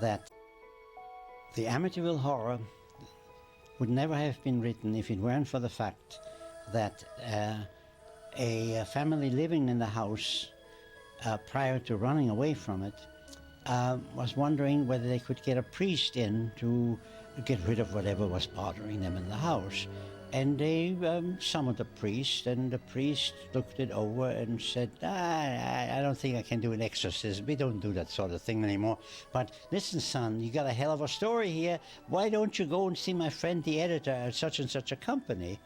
that the Amityville Horror would never have been written if it weren't for the fact that a family living in the house prior to running away from it was wondering whether they could get a priest in to get rid of whatever was bothering them in the house. And they summoned a priest, and the priest looked it over and said, I don't think I can do an exorcism. We don't do that sort of thing anymore. But listen, son, you got a hell of a story here. Why don't you go and see my friend, the editor at such and such a company?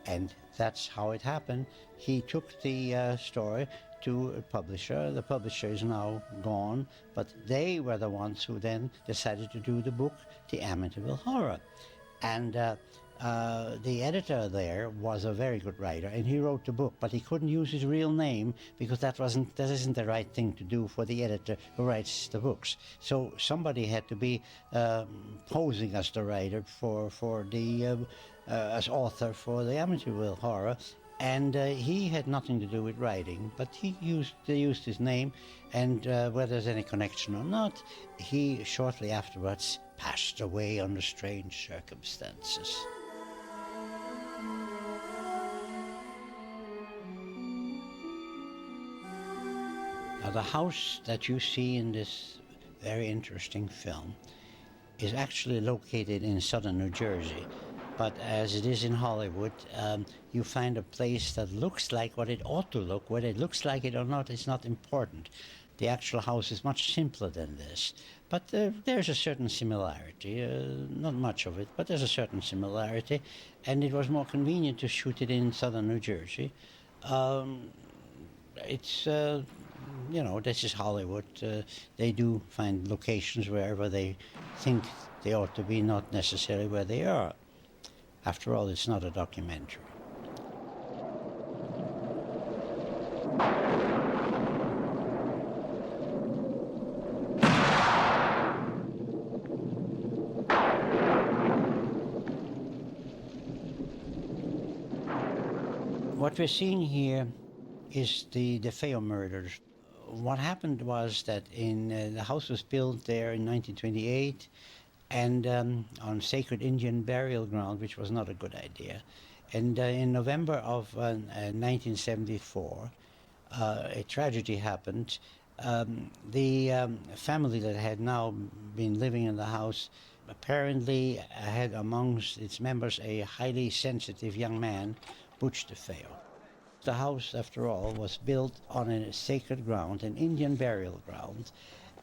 And that's how it happened. He took the story to a publisher. The publisher is now gone, but they were the ones who then decided to do the book, The Amityville Horror. And the editor there was a very good writer, and he wrote the book, but he couldn't use his real name because that isn't the right thing to do for the editor who writes the books. So somebody had to be posing as the writer for the as author for the Amityville Horror, and he had nothing to do with writing, but they used his name, and whether there's any connection or not, he shortly afterwards passed away under strange circumstances. Now, the house that you see in this very interesting film is actually located in southern New Jersey. But as it is in Hollywood, you find a place that looks like what it ought to look. Whether it looks like it or not is not important. The actual house is much simpler than this. But there's a certain similarity, not much of it, but there's a certain similarity. And it was more convenient to shoot it in southern New Jersey. This is Hollywood. They do find locations wherever they think they ought to be, not necessarily where they are. After all, it's not a documentary. What we're seeing here is the DeFeo murders. What happened was that the house was built there in 1928, and on sacred Indian burial ground, which was not a good idea. And in November of 1974, a tragedy happened. The family that had now been living in the house apparently had amongst its members a highly sensitive young man, Butch DeFeo. The house, after all, was built on a sacred ground, an Indian burial ground,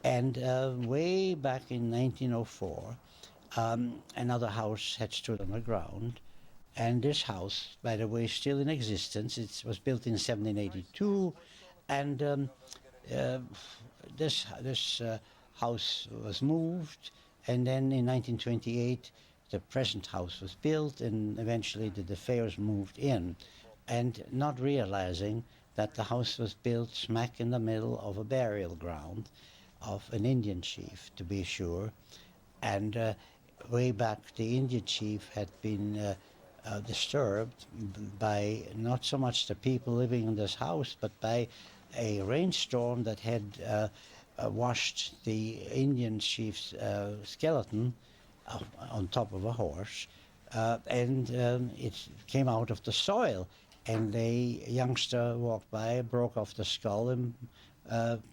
and way back in 1904, another house had stood on the ground, and this house, by the way, is still in existence. It was built in 1782, and this house was moved, and then in 1928, the present house was built, and eventually the DeFeos moved in, and not realizing that the house was built smack in the middle of a burial ground of an Indian chief, to be sure. And way back, the Indian chief had been disturbed by not so much the people living in this house, but by a rainstorm that had washed the Indian chief's skeleton on top of a horse, and it came out of the soil. And a youngster walked by, broke off the skull, and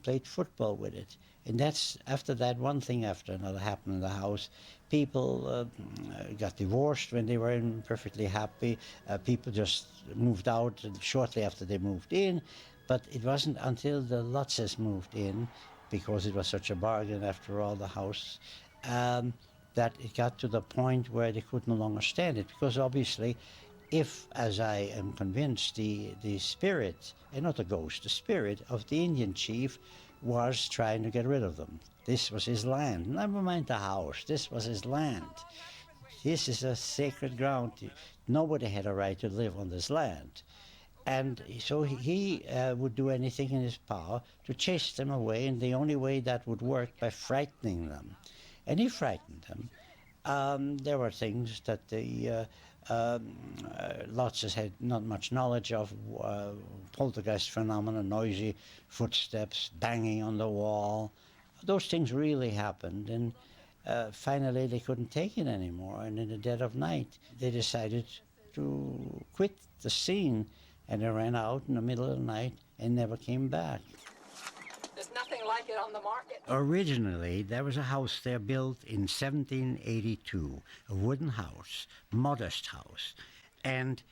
played football with it. And after that, one thing after another happened in the house. People got divorced when they were perfectly happy. People just moved out shortly after they moved in. But it wasn't until the Lutzes moved in, because it was such a bargain after all, the house, that it got to the point where they could no longer stand it. Because obviously, if, as I am convinced, the spirit, and not the ghost, the spirit of the Indian chief was trying to get rid of them. This was his land. Never mind the house. This was his land. This is a sacred ground. Nobody had a right to live on this land. And so he would do anything in his power to chase them away, and the only way that would work by frightening them. And he frightened them. There were things that the Lutzes had not much knowledge of, poltergeist phenomena, noisy footsteps, banging on the wall, those things really happened, and finally they couldn't take it anymore. And in the dead of night, they decided to quit the scene, and they ran out in the middle of the night and never came back. There's nothing like it on the market. Originally, there was a house there built in 1782, a wooden house, modest house. And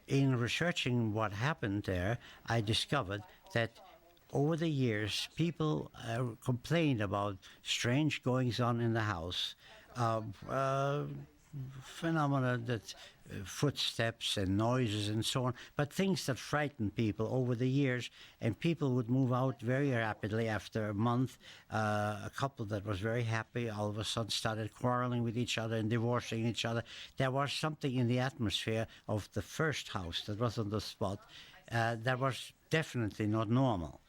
in researching what happened there, I discovered that over the years, people complained about strange goings on in the house, phenomena that footsteps and noises and so on, but things that frightened people over the years, and people would move out very rapidly after a month. A couple that was very happy all of a sudden started quarreling with each other and divorcing each other. There was something in the atmosphere of the first house that was on the spot that was definitely not normal.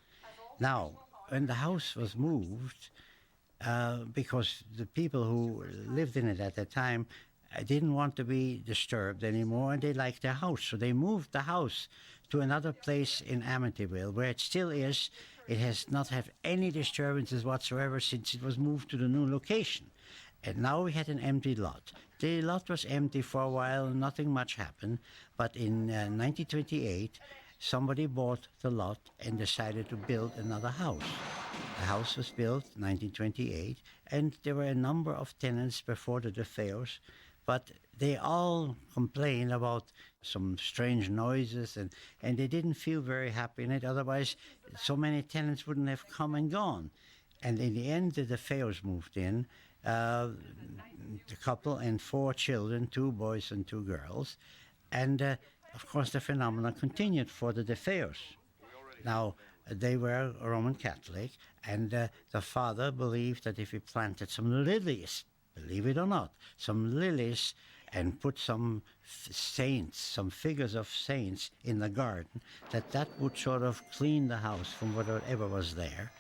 Now, when the house was moved, because the people who lived in it at the time didn't want to be disturbed anymore, and they liked their house. So they moved the house to another place in Amityville, where it still is. It has not had any disturbances whatsoever since it was moved to the new location. And now we had an empty lot. The lot was empty for a while, and nothing much happened. But in 1928, somebody bought the lot and decided to build another house. The house was built in 1928, and there were a number of tenants before the DeFeos, but they all complained about some strange noises, and they didn't feel very happy in it. Otherwise, so many tenants wouldn't have come and gone. And in the end, the DeFeos moved in, the couple and 4 children, 2 boys and 2 girls. And of course, the phenomenon continued for the DeFeos. Now, they were Roman Catholic, and the father believed that if he planted some lilies, believe it or not, some lilies, and put some saints, some figures of saints in the garden, that would sort of clean the house from whatever was there.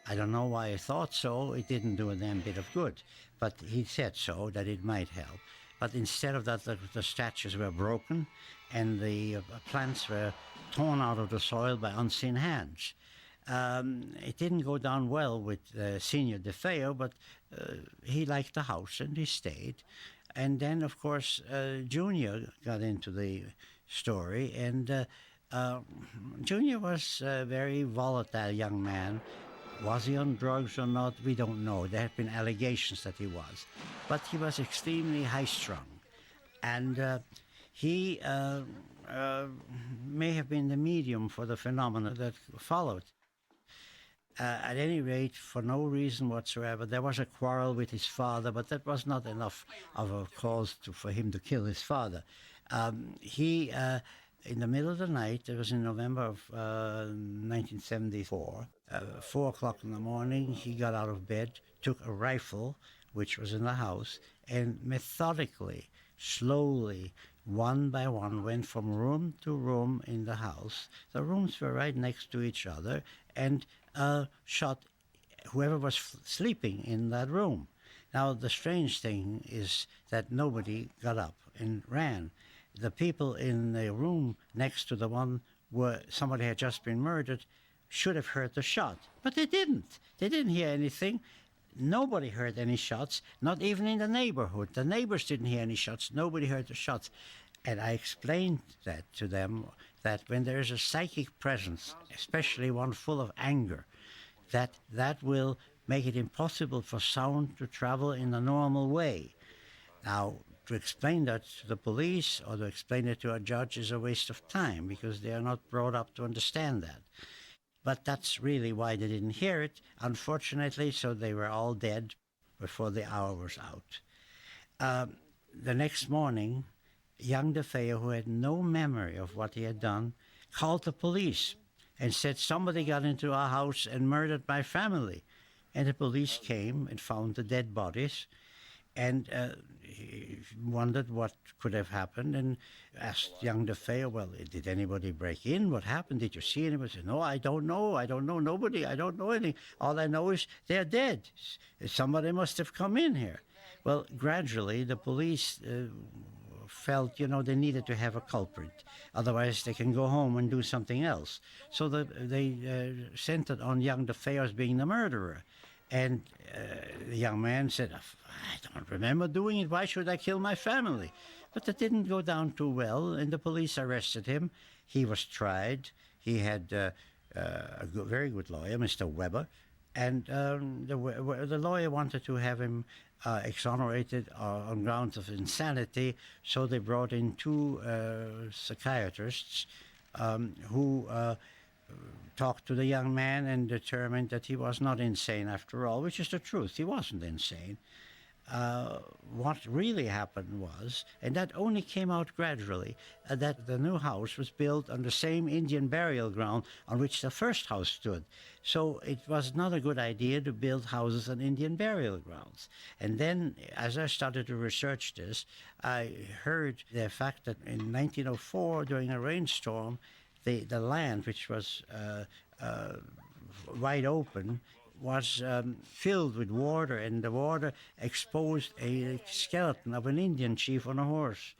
I don't know why he thought so. It didn't do a damn bit of good, but he said so, that it might help. But instead of that, the statues were broken, and the plants were torn out of the soil by unseen hands. It didn't go down well with Senior DeFeo, but he liked the house and he stayed. And then, of course, Junior got into the story, and Junior was a very volatile young man. Was he on drugs or not? We don't know. There have been allegations that he was. But he was extremely high-strung. And he may have been the medium for the phenomena that followed. At any rate, for no reason whatsoever, there was a quarrel with his father, but that was not enough of a cause for him to kill his father. In the middle of the night, it was in November of 1974, 4 o'clock in the morning, he got out of bed, took a rifle, which was in the house, and methodically, slowly, one by one, went from room to room in the house. The rooms were right next to each other, and shot whoever was sleeping in that room. Now, the strange thing is that nobody got up and ran. The people in the room next to the one where somebody had just been murdered should have heard the shot, but they didn't. They didn't hear anything. Nobody heard any shots, not even in the neighborhood. The neighbors didn't hear any shots. Nobody heard the shots. And I explained that to them, that when there is a psychic presence, especially one full of anger, that will make it impossible for sound to travel in a normal way. Now, to explain that to the police or to explain it to a judge is a waste of time, because they are not brought up to understand that. But that's really why they didn't hear it, unfortunately, so they were all dead before the hour was out. The next morning, young DeFeo, who had no memory of what he had done, called the police and said, somebody got into our house and murdered my family. And the police came and found the dead bodies, and he wondered what could have happened, and asked young DeFeo, well, did anybody break in? What happened? Did you see anybody? He said, no, I don't know nobody. I don't know anything. All I know is they're dead. Somebody must have come in here. Well, gradually, the police felt, they needed to have a culprit. Otherwise, they can go home and do something else. So they centered on young DeFeo as being the murderer. And the young man said, I don't remember doing it. Why should I kill my family? But that didn't go down too well, and the police arrested him. He was tried. He had very good lawyer, Mr. Weber, and the lawyer wanted to have him exonerated on grounds of insanity, so they brought in two psychiatrists who talked to the young man and determined that he was not insane after all, which is the truth. He wasn't insane. What really happened was, and that only came out gradually, that the new house was built on the same Indian burial ground on which the first house stood. So it was not a good idea to build houses on Indian burial grounds. And then, as I started to research this, I heard the fact that in 1904, during a rainstorm, the land, which was wide open, was filled with water, and the water exposed a skeleton of an Indian chief on a horse.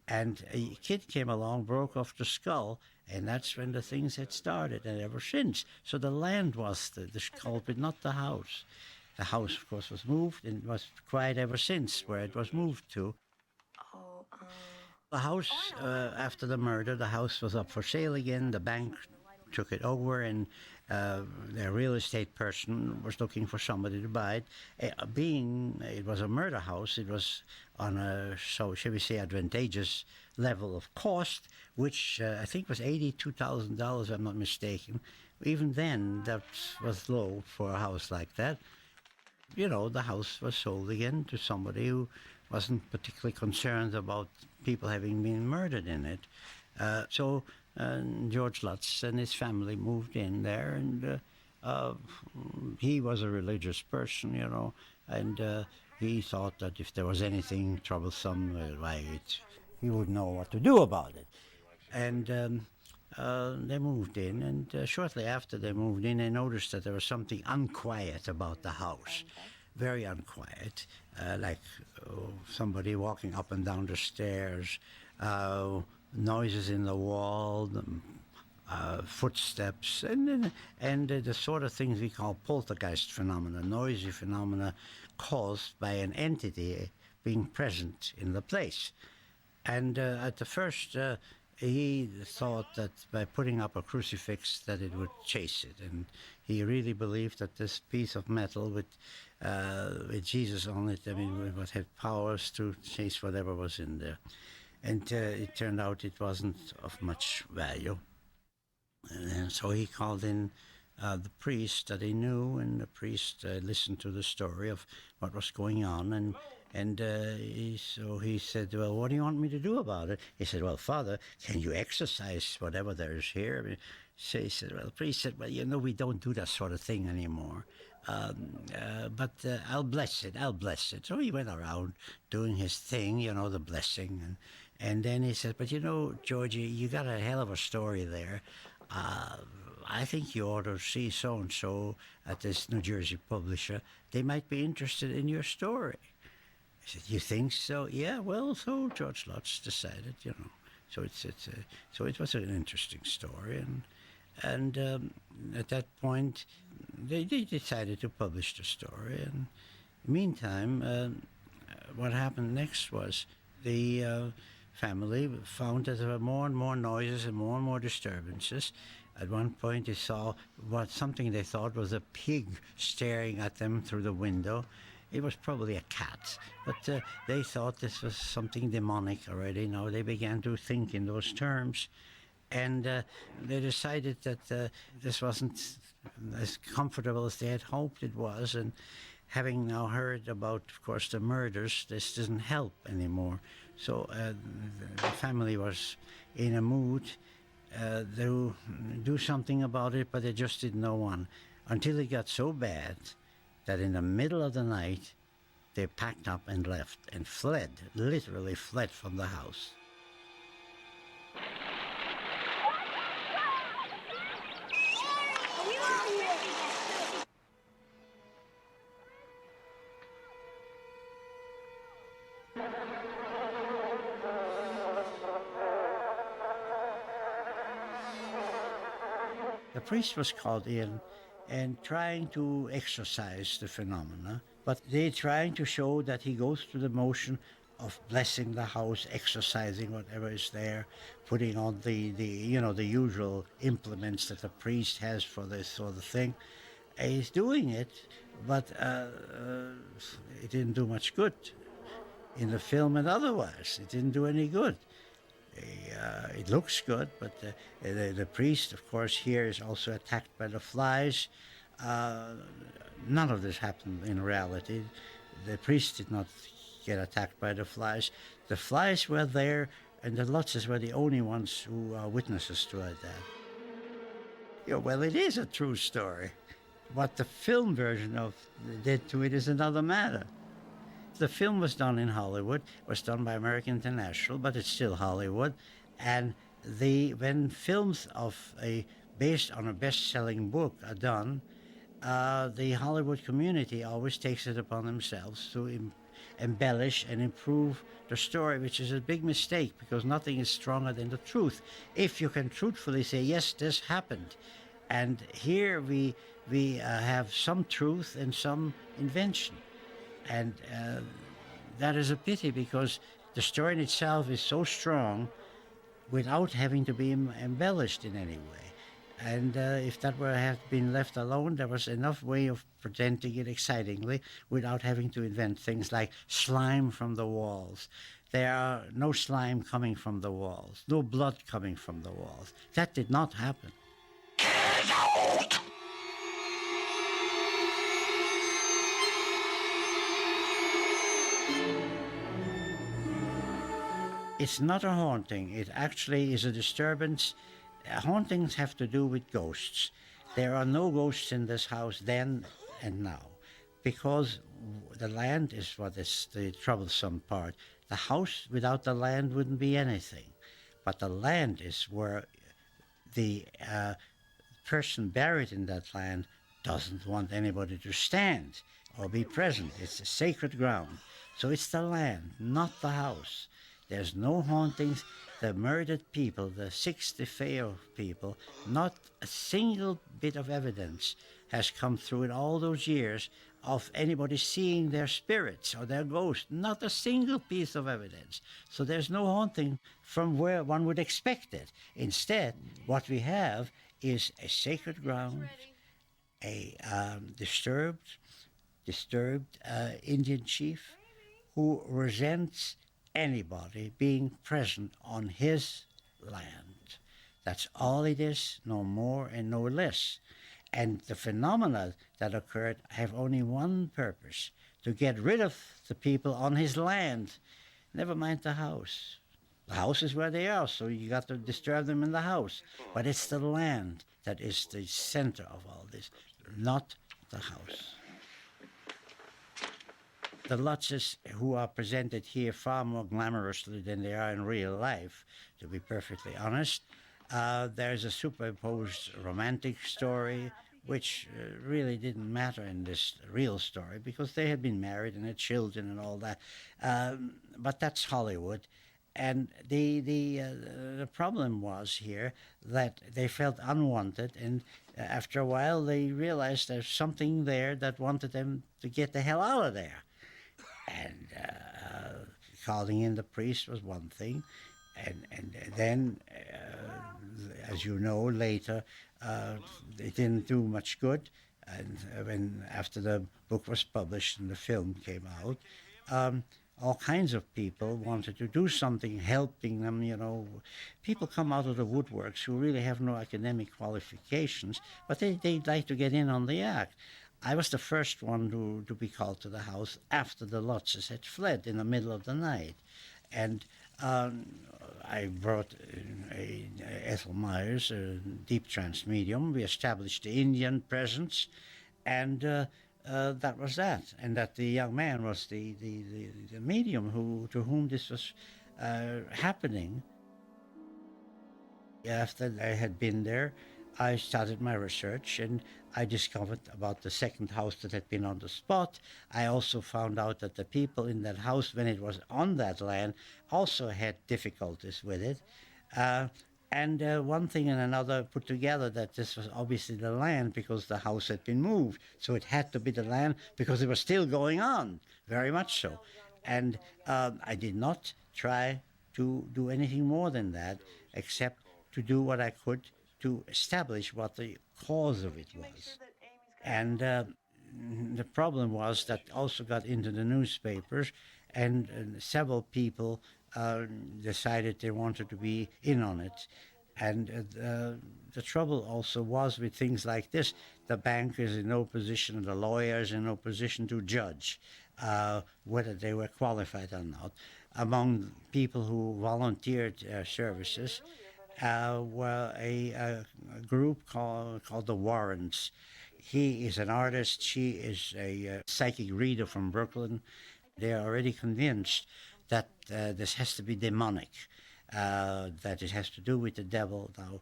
And a kid came along, broke off the skull, and that's when the things had started, and ever since. So the land was the culprit, not the house. The house, of course, was moved, and was quiet ever since where it was moved to. The house, after the murder, the house was up for sale again. The bank took it over, and their real estate person was looking for somebody to buy it. Being it was a murder house, it was on a, so shall we say, advantageous level of cost, which I think was $82,000, if I'm not mistaken. Even then, that was low for a house like that. You know, the house was sold again to somebody who wasn't particularly concerned about people having been murdered in it. So George Lutz and his family moved in there, and he was a religious person, you know, and he thought that if there was anything troublesome, he would know what to do about it. And they moved in, and shortly after they moved in, they noticed that there was something unquiet about the house. Very unquiet, like somebody walking up and down the stairs, noises in the wall, footsteps, and the sort of things we call poltergeist phenomena, noisy phenomena caused by an entity being present in the place. And at the first, he thought that by putting up a crucifix that it would chase it, and he really believed that this piece of metal with Jesus on it, I mean, would have powers to chase whatever was in there. And it turned out it wasn't of much value. And so he called in the priest that he knew, and the priest listened to the story of what was going on, and so he said, well, what do you want me to do about it? He said, well, Father, can you exorcise whatever there is here? I mean, so he said, well, the priest said, well, you know, we don't do that sort of thing anymore. But I'll bless it. So he went around doing his thing, you know, the blessing. And then he said, but you know, Georgie, you got a hell of a story there. I think you ought to see so-and-so at this New Jersey publisher. They might be interested in your story. I said, you think so? Yeah, well, so George Lutz decided, you know. So so it was an interesting story, and at that point, they decided to publish the story. And meantime, what happened next was the family found that there were more and more noises and more disturbances. At one point, they saw something they thought was a pig staring at them through the window. It was probably a cat, but they thought this was something demonic already. Now they began to think in those terms, and they decided that this wasn't as comfortable as they had hoped it was. And having now heard about, of course, the murders, this doesn't help anymore. So the family was in a mood to do something about it, but they just did no one, until it got so bad that in the middle of the night, they packed up and left and fled, literally fled from the house. The priest was called in, and trying to exorcise the phenomena. But they're trying to show that he goes through the motion of blessing the house, exorcising whatever is there, putting on the usual implements that a priest has for this sort of thing. He's doing it, but it didn't do much good in the film and otherwise. It didn't do any good. It looks good, but the priest, of course, here is also attacked by the flies. Uh, None of this happened in reality. The priest did not get attacked by the flies. The flies were there, and the Lutzes were the only ones who are witnesses to that. Yeah, well, it is a true story. What the film version of did to it is another matter. The film was done in Hollywood, was done by American International, but it's still Hollywood. And when films of based on a best-selling book are done, the Hollywood community always takes it upon themselves to embellish and improve the story, which is a big mistake because nothing is stronger than the truth. If you can truthfully say, yes, this happened, and here we have some truth and some invention. And that is a pity because the story in itself is so strong without having to be embellished in any way. And if that were have been left alone, there was enough way of presenting it excitingly without having to invent things like slime from the walls. There are no slime coming from the walls, no blood coming from the walls. That did not happen. It's not a haunting. It actually is a disturbance. Hauntings have to do with ghosts. There are no ghosts in this house then and now because the land is what is the troublesome part. The house without the land wouldn't be anything. But the land is where the person buried in that land doesn't want anybody to stand or be present. It's a sacred ground. So it's the land, not the house. There's no hauntings. The murdered people, the 6 DeFeo people, not a single bit of evidence has come through in all those years of anybody seeing their spirits or their ghosts. Not a single piece of evidence. So there's no haunting from where one would expect it. Instead, what we have is a sacred ground, a disturbed Indian chief who resents anybody being present on his land. That's all it is, no more and no less. And the phenomena that occurred have only one purpose, to get rid of the people on his land. Never mind the house. The house is where they are, so you got to disturb them in the house. But it's the land that is the center of all this, not the house. The Lutzes, who are presented here far more glamorously than they are in real life, to be perfectly honest. There's a superimposed romantic story, which really didn't matter in this real story because they had been married and had children and all that. But that's Hollywood. And the problem was here that they felt unwanted, and after a while they realized there's something there that wanted them to get the hell out of there. And calling in the priest was one thing, and then, as you know, later it didn't do much good. And when after the book was published and the film came out, all kinds of people wanted to do something, helping them. People come out of the woodworks who really have no academic qualifications, but they'd like to get in on the act. I was the first one to be called to the house after the Lutzes had fled in the middle of the night. And I brought Ethel Myers, a deep trance medium. We established the Indian presence, and that was that. And that the young man was the medium to whom this was happening. After I had been there, I started my research and I discovered about the second house that had been on the spot. I also found out that the people in that house, when it was on that land, also had difficulties with it. And one thing and another put together that this was obviously the land because the house had been moved. So it had to be the land because it was still going on, very much so. And I did not try to do anything more than that except to do what I could to establish what the cause of it was. And the problem was that also got into the newspapers, and several people uh, decided they wanted to be in on it. And the trouble also was with things like this, the bank is in no position, the lawyers in no position to judge whether they were qualified or not. Among people who volunteered services were a group called the Warrens. He is an artist. She is a psychic reader from Brooklyn. They are already convinced that this has to be demonic, that it has to do with the devil. Now,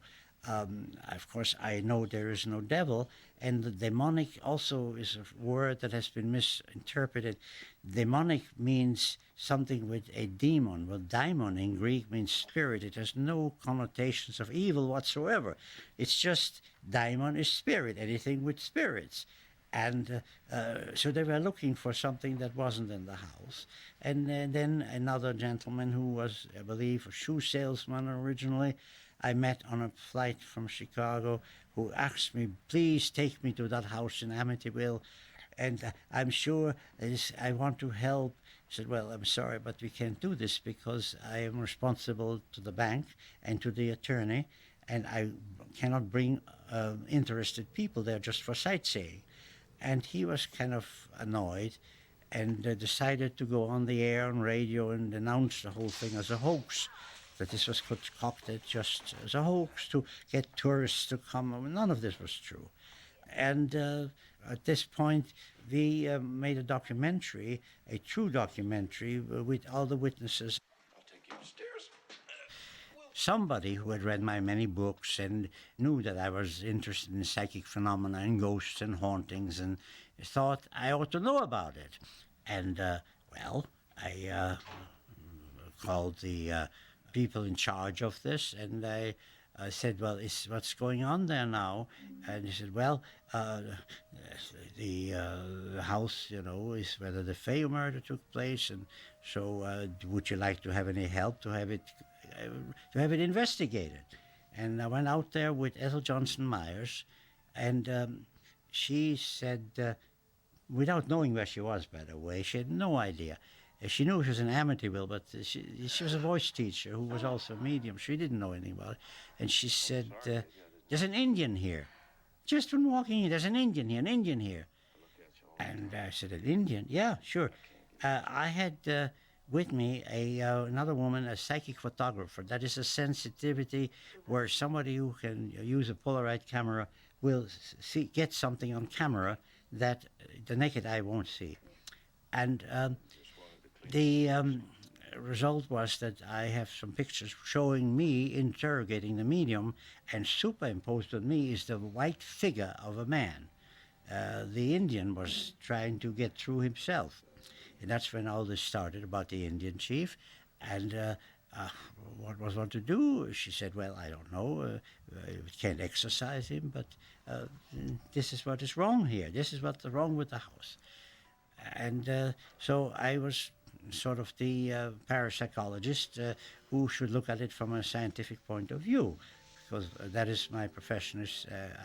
of course, I know there is no devil, and the demonic also is a word that has been misinterpreted. Demonic means something with a demon. Well, daimon in Greek means spirit. It has no connotations of evil whatsoever. It's just daimon is spirit, anything with spirits. And so they were looking for something that wasn't in the house. And then another gentleman who was, I believe, a shoe salesman originally, I met on a flight from Chicago, who asked me, please take me to that house in Amityville. And I'm sure I want to help. I said, well, I'm sorry, but we can't do this because I am responsible to the bank and to the attorney, and I cannot bring interested people there just for sightseeing. And he was kind of annoyed and decided to go on the air on radio and announce the whole thing as a hoax, that this was concocted just as a hoax to get tourists to come. I mean, none of this was true. And at this point, we made a documentary, a true documentary, with all the witnesses. I'll take you upstairs. Somebody who had read my many books and knew that I was interested in psychic phenomena and ghosts and hauntings, and thought I ought to know about it. And, well, I called the people in charge of this, and I said, well, what's going on there now? And he said, well, the house, is where the DeFeo murder took place, and so would you like to have any help to have it investigated? And I went out there with Ethel Johnson Myers, and she said, without knowing where she was, by the way, she had no idea. She knew she was in Amityville, but she was a voice teacher who was also a medium. She didn't know anything about it. And she said, there's an Indian here. Just when walking in, there's an Indian here. And I said, an Indian? Yeah, sure. I had with me another woman, a psychic photographer. That is a sensitivity where somebody who can use a Polaroid camera will get something on camera that the naked eye won't see. And the result was that I have some pictures showing me interrogating the medium, and superimposed on me is the white figure of a man. The Indian was trying to get through himself. And that's when all this started about the Indian chief. And what was one to do? She said, well, I don't know. We can't exorcise him, but this is what is wrong here. This is what's wrong with the house. And so I was sort of the parapsychologist who should look at it from a scientific point of view, because that is my profession.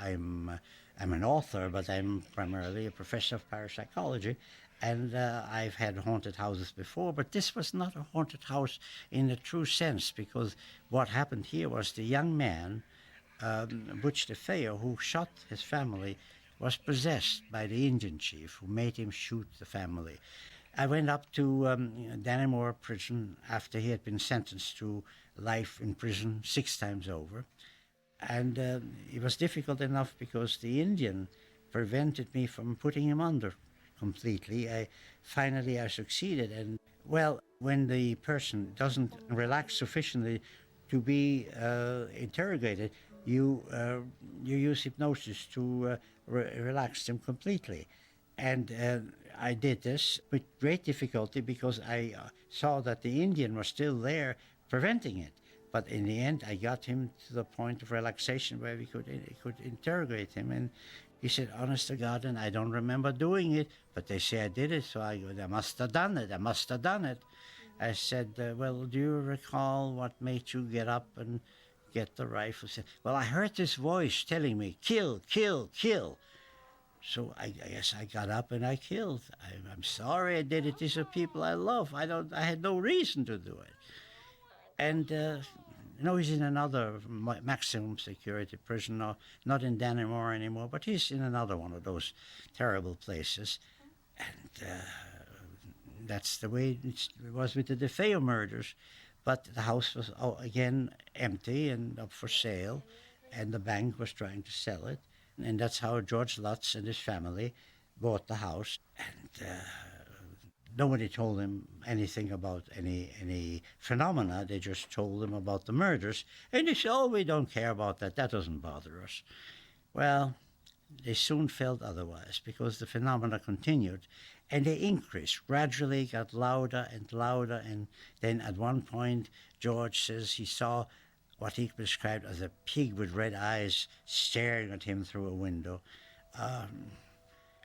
I'm an author, but I'm primarily a professor of parapsychology, and I've had haunted houses before, but this was not a haunted house in the true sense, because what happened here was the young man, Butch DeFeo, who shot his family, was possessed by the Indian chief who made him shoot the family. I went up to Dannemore prison after he had been sentenced to life in prison 6 times over. And it was difficult enough because the Indian prevented me from putting him under completely. Finally, I succeeded. And, well, when the person doesn't relax sufficiently to be interrogated, you use hypnosis to relax them completely. And I did this with great difficulty because I saw that the Indian was still there preventing it. But in the end, I got him to the point of relaxation where we could interrogate him, and he said, "Honest to God, and I don't remember doing it, but they say I did it, so I go, I must have done it. I must have done it." I said, "Well, do you recall what made you get up and get the rifle?" He said, "Well, I heard this voice telling me, kill, kill, kill." So I guess I got up and I killed. I'm sorry I did it. These are people I love. I had no reason to do it. And he's in another maximum security prison, not in Dannemora anymore, but he's in another one of those terrible places. And that's the way it was with the DeFeo murders. But the house was again empty and up for sale, and the bank was trying to sell it. And that's how George Lutz and his family bought the house. And nobody told him anything about any phenomena. They just told him about the murders. And they said, "Oh, we don't care about that. That doesn't bother us." Well, they soon felt otherwise because the phenomena continued and they increased, gradually got louder and louder. And then at one point, George says he saw what he described as a pig with red eyes staring at him through a window.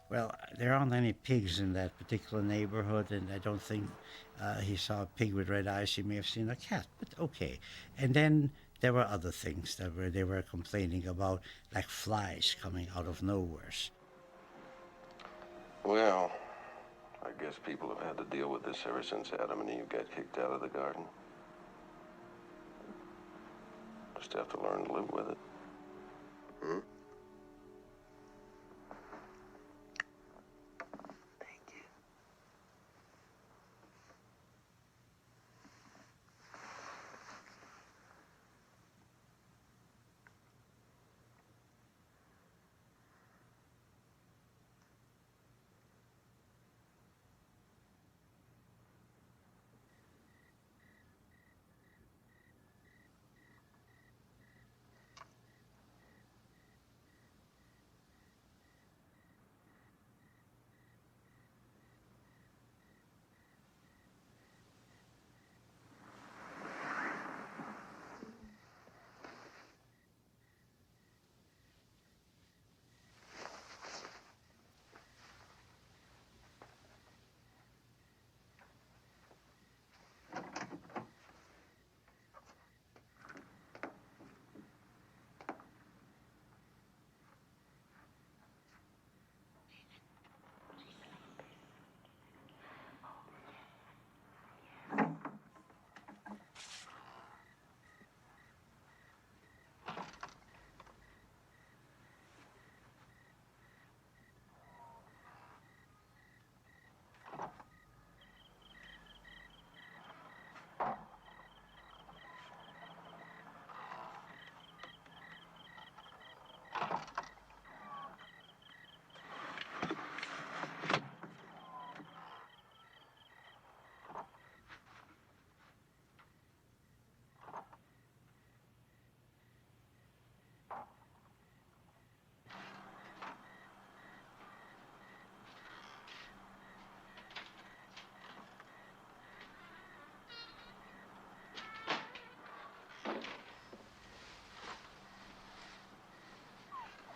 Well, there aren't any pigs in that particular neighborhood, and I don't think he saw a pig with red eyes. He may have seen a cat, but okay. And then there were other things they were complaining about, like flies coming out of nowhere. Well, I guess people have had to deal with this ever since Adam and Eve got kicked out of the garden. Just have to learn to live with it. Hmm?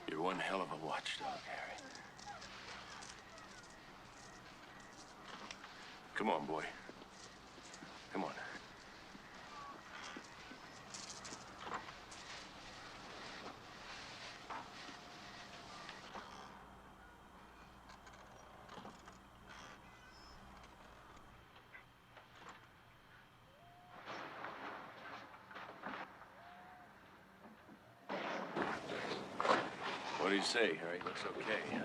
You're one hell of a watchdog, Harry. Come on, boy. Come on. What do you say, Harry? Looks okay, huh?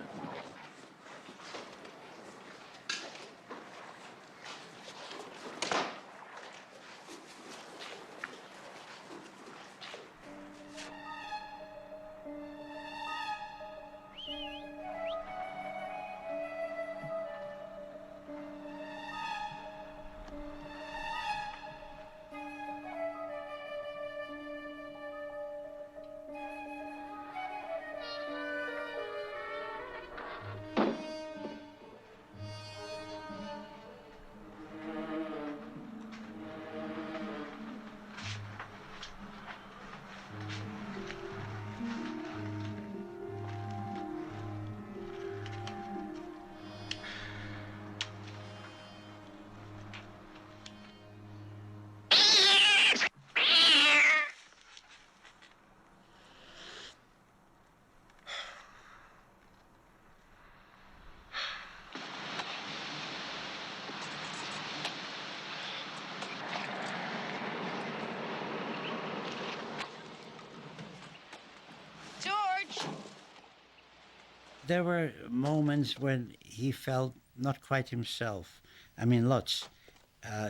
there were moments when he felt not quite himself. I mean, Lutz,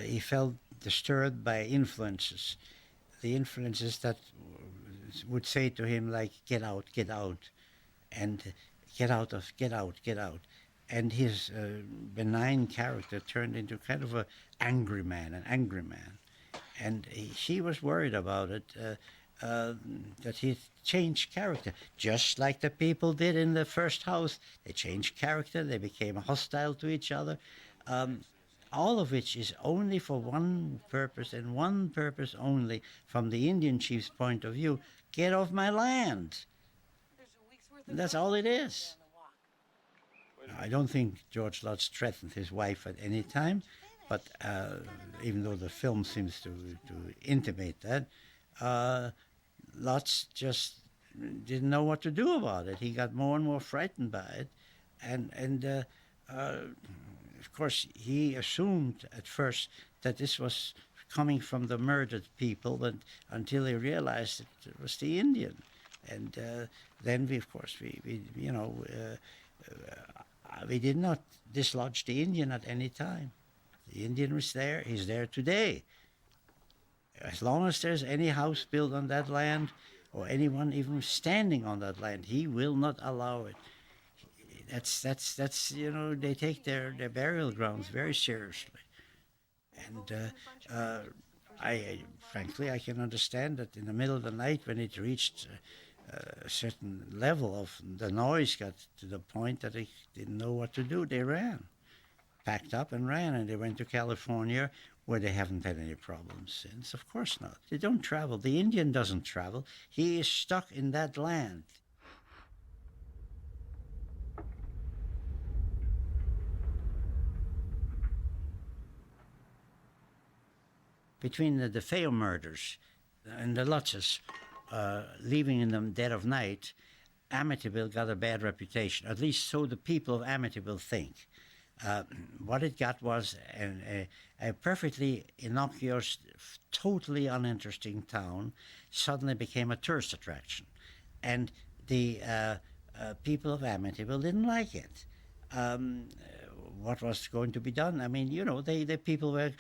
he felt disturbed by influences, the influences that would say to him like, get out, and get out. And his benign character turned into kind of an angry man. And she was worried about it, that he changed character, just like the people did in the first house. They changed character, they became hostile to each other. Um, all of which is only for one purpose and one purpose only from the Indian chief's point of view: get off my land. That's all it is. I don't think George Lutz threatened his wife at any time, but even though the film seems to intimate that, uh, Lutz just didn't know what to do about it. He got more and more frightened by it, and uh, of course he assumed at first that this was coming from the murdered people, but until he realized it was the Indian, and then we, of course, we did not dislodge the Indian at any time. The Indian was there. He's there today. As long as there's any house built on that land, or anyone even standing on that land, he will not allow it. That's they take their burial grounds very seriously. And frankly, I can understand that in the middle of the night, when it reached a certain level of the noise, got to the point that they didn't know what to do. They ran, packed up and ran, and they went to California, where they haven't had any problems since. Of course not. They don't travel. The Indian doesn't travel. He is stuck in that land. Between the DeFeo murders and the Lutzes leaving in the dead of night, Amityville got a bad reputation. At least so the people of Amityville think. What it got was a perfectly innocuous, totally uninteresting town suddenly became a tourist attraction. And the people of Amityville didn't like it. What was going to be done? I mean, the people were,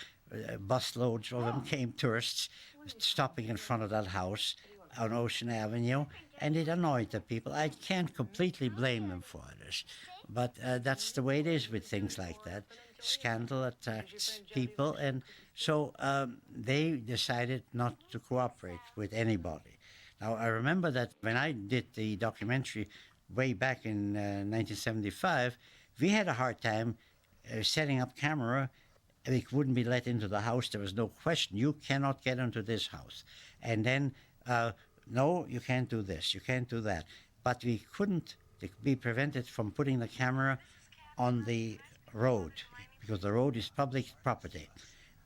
busloads of them came, tourists, stopping in front of that house on Ocean Avenue, and it annoyed the people. I can't completely blame them for this, but that's the way it is with things like that. Scandal attracts people, and so they decided not to cooperate with anybody. Now, I remember that when I did the documentary way back in 1975, we had a hard time setting up camera. We wouldn't be let into the house. There was no question. You cannot get into this house. And then, no, you can't do this. You can't do that. But we couldn't be prevented from putting the camera on the road, because the road is public property.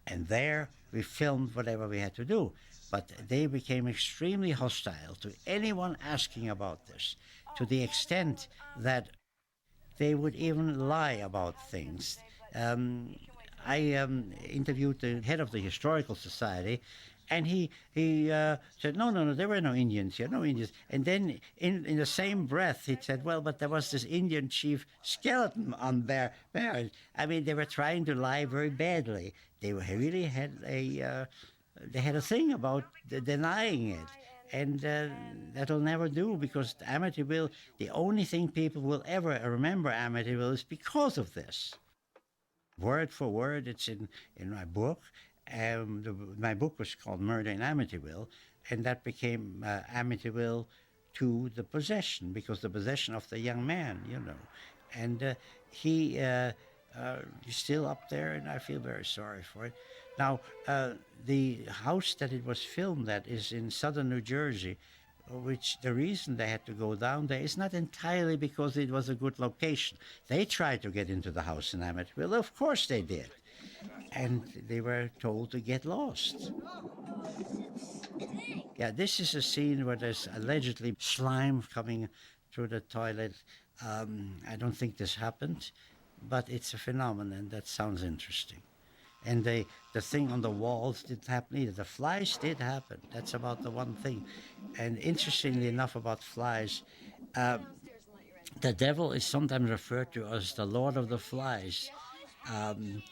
And there we filmed whatever we had to do. But they became extremely hostile to anyone asking about this, to the extent that they would even lie about things. I interviewed the head of the Historical Society, and he said, no, there were no Indians here, no Indians. And then in the same breath, he said, well, but there was this Indian chief skeleton on their bear. I mean, they were trying to lie very badly. They really had they had a thing about denying it. And that'll never do, because Amityville, the only thing people will ever remember Amityville is because of this. Word for word, it's in my book. My book was called Murder in Amityville, and that became Amityville to the possession, because the possession of the young man, And he's still up there, and I feel very sorry for it. Now, the house that it was filmed at is in southern New Jersey, which the reason they had to go down there is not entirely because it was a good location. They tried to get into the house in Amityville. Of course they did. And they were told to get lost. Yeah, this is a scene where there's allegedly slime coming through the toilet. I don't think this happened, but it's a phenomenon that sounds interesting. And the thing on the walls didn't happen either. The flies did happen. That's about the one thing. And interestingly enough about flies, The devil is sometimes referred to as the Lord of the Flies. Um,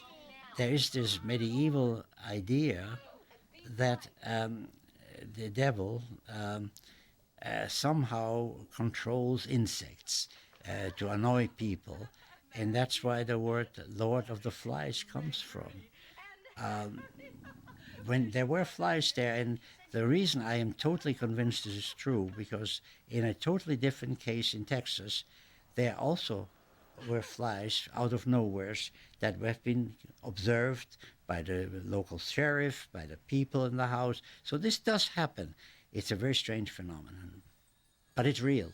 there is this medieval idea that the devil somehow controls insects to annoy people, and that's why the word Lord of the Flies comes from. When there were flies there, and the reason I am totally convinced this is true, because in a totally different case in Texas, there also were flies out of nowheres that have been observed by the local sheriff, by the people in the house. So this does happen. It's a very strange phenomenon, but it's real.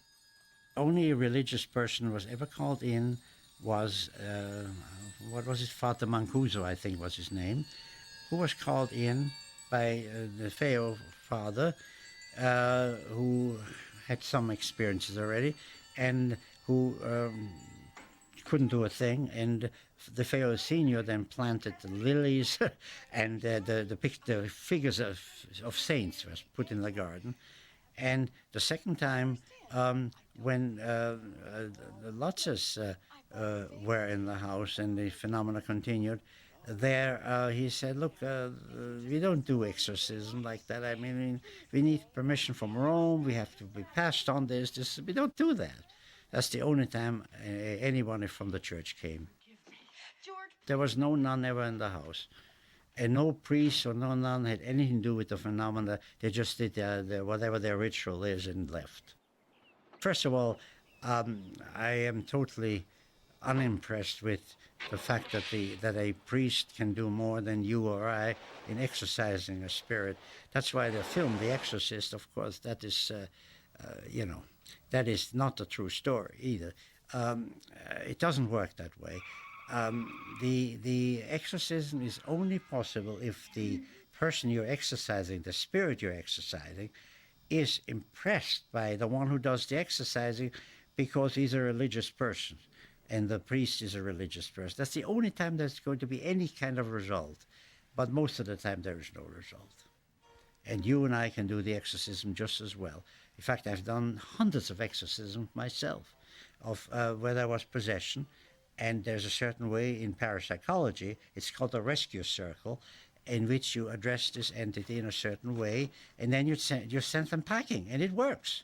Only a religious person was ever called in was, what was his Father Mancuso, I think was his name, who was called in by the DeFeo father, who had some experiences already, and who couldn't do a thing. And the DeFeo Senior then planted the lilies, and the figures of saints was put in the garden. And the second time, when the Lutzes were in the house and the phenomena continued, there he said, look, we don't do exorcism like that. I mean, we need permission from Rome. We have to be passed on this. We don't do that. That's the only time anyone from the church came. There was no nun ever in the house. And no priest or no nun had anything to do with the phenomena. They just did whatever their ritual is and left. First of all, I am totally unimpressed with the fact that a priest can do more than you or I in exorcising a spirit. That's why the film The Exorcist, of course, that is, that is not the true story either. It doesn't work that way. The exorcism is only possible if the person you're exorcising, the spirit you're exorcising, is impressed by the one who does the exorcising because he's a religious person and the priest is a religious person. That's the only time there's going to be any kind of result. But most of the time there is no result. And you and I can do the exorcism just as well. In fact, I've done hundreds of exorcisms myself of where there was possession. And there's a certain way in parapsychology, it's called a rescue circle, in which you address this entity in a certain way, and then you send them packing, and it works.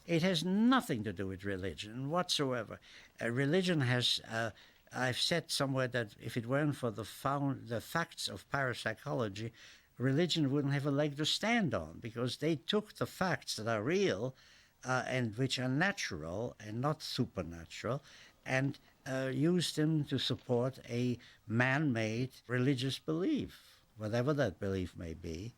It has nothing to do with religion whatsoever. Religion has, I've said somewhere that if it weren't for the facts of parapsychology, religion wouldn't have a leg to stand on, because they took the facts that are real and which are natural and not supernatural, and used them to support a man-made religious belief, whatever that belief may be.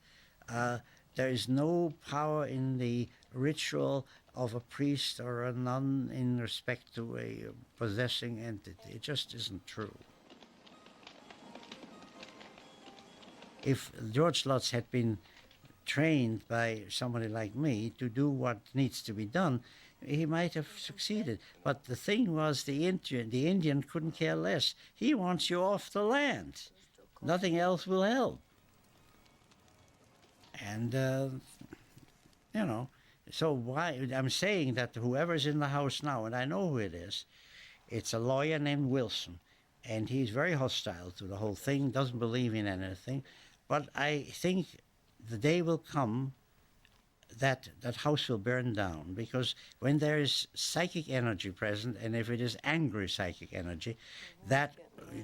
There is no power in the ritual of a priest or a nun in respect to a possessing entity. It just isn't true. If George Lutz had been trained by somebody like me to do what needs to be done, he might have succeeded. But the thing was, the Indian couldn't care less. He wants you off the land. Nothing else will help. And, so why, I'm saying that whoever's in the house now, and I know who it is, it's a lawyer named Wilson. And he's very hostile to the whole thing, doesn't believe in anything. But I think the day will come that house will burn down, because when there is psychic energy present, and if it is angry psychic energy, that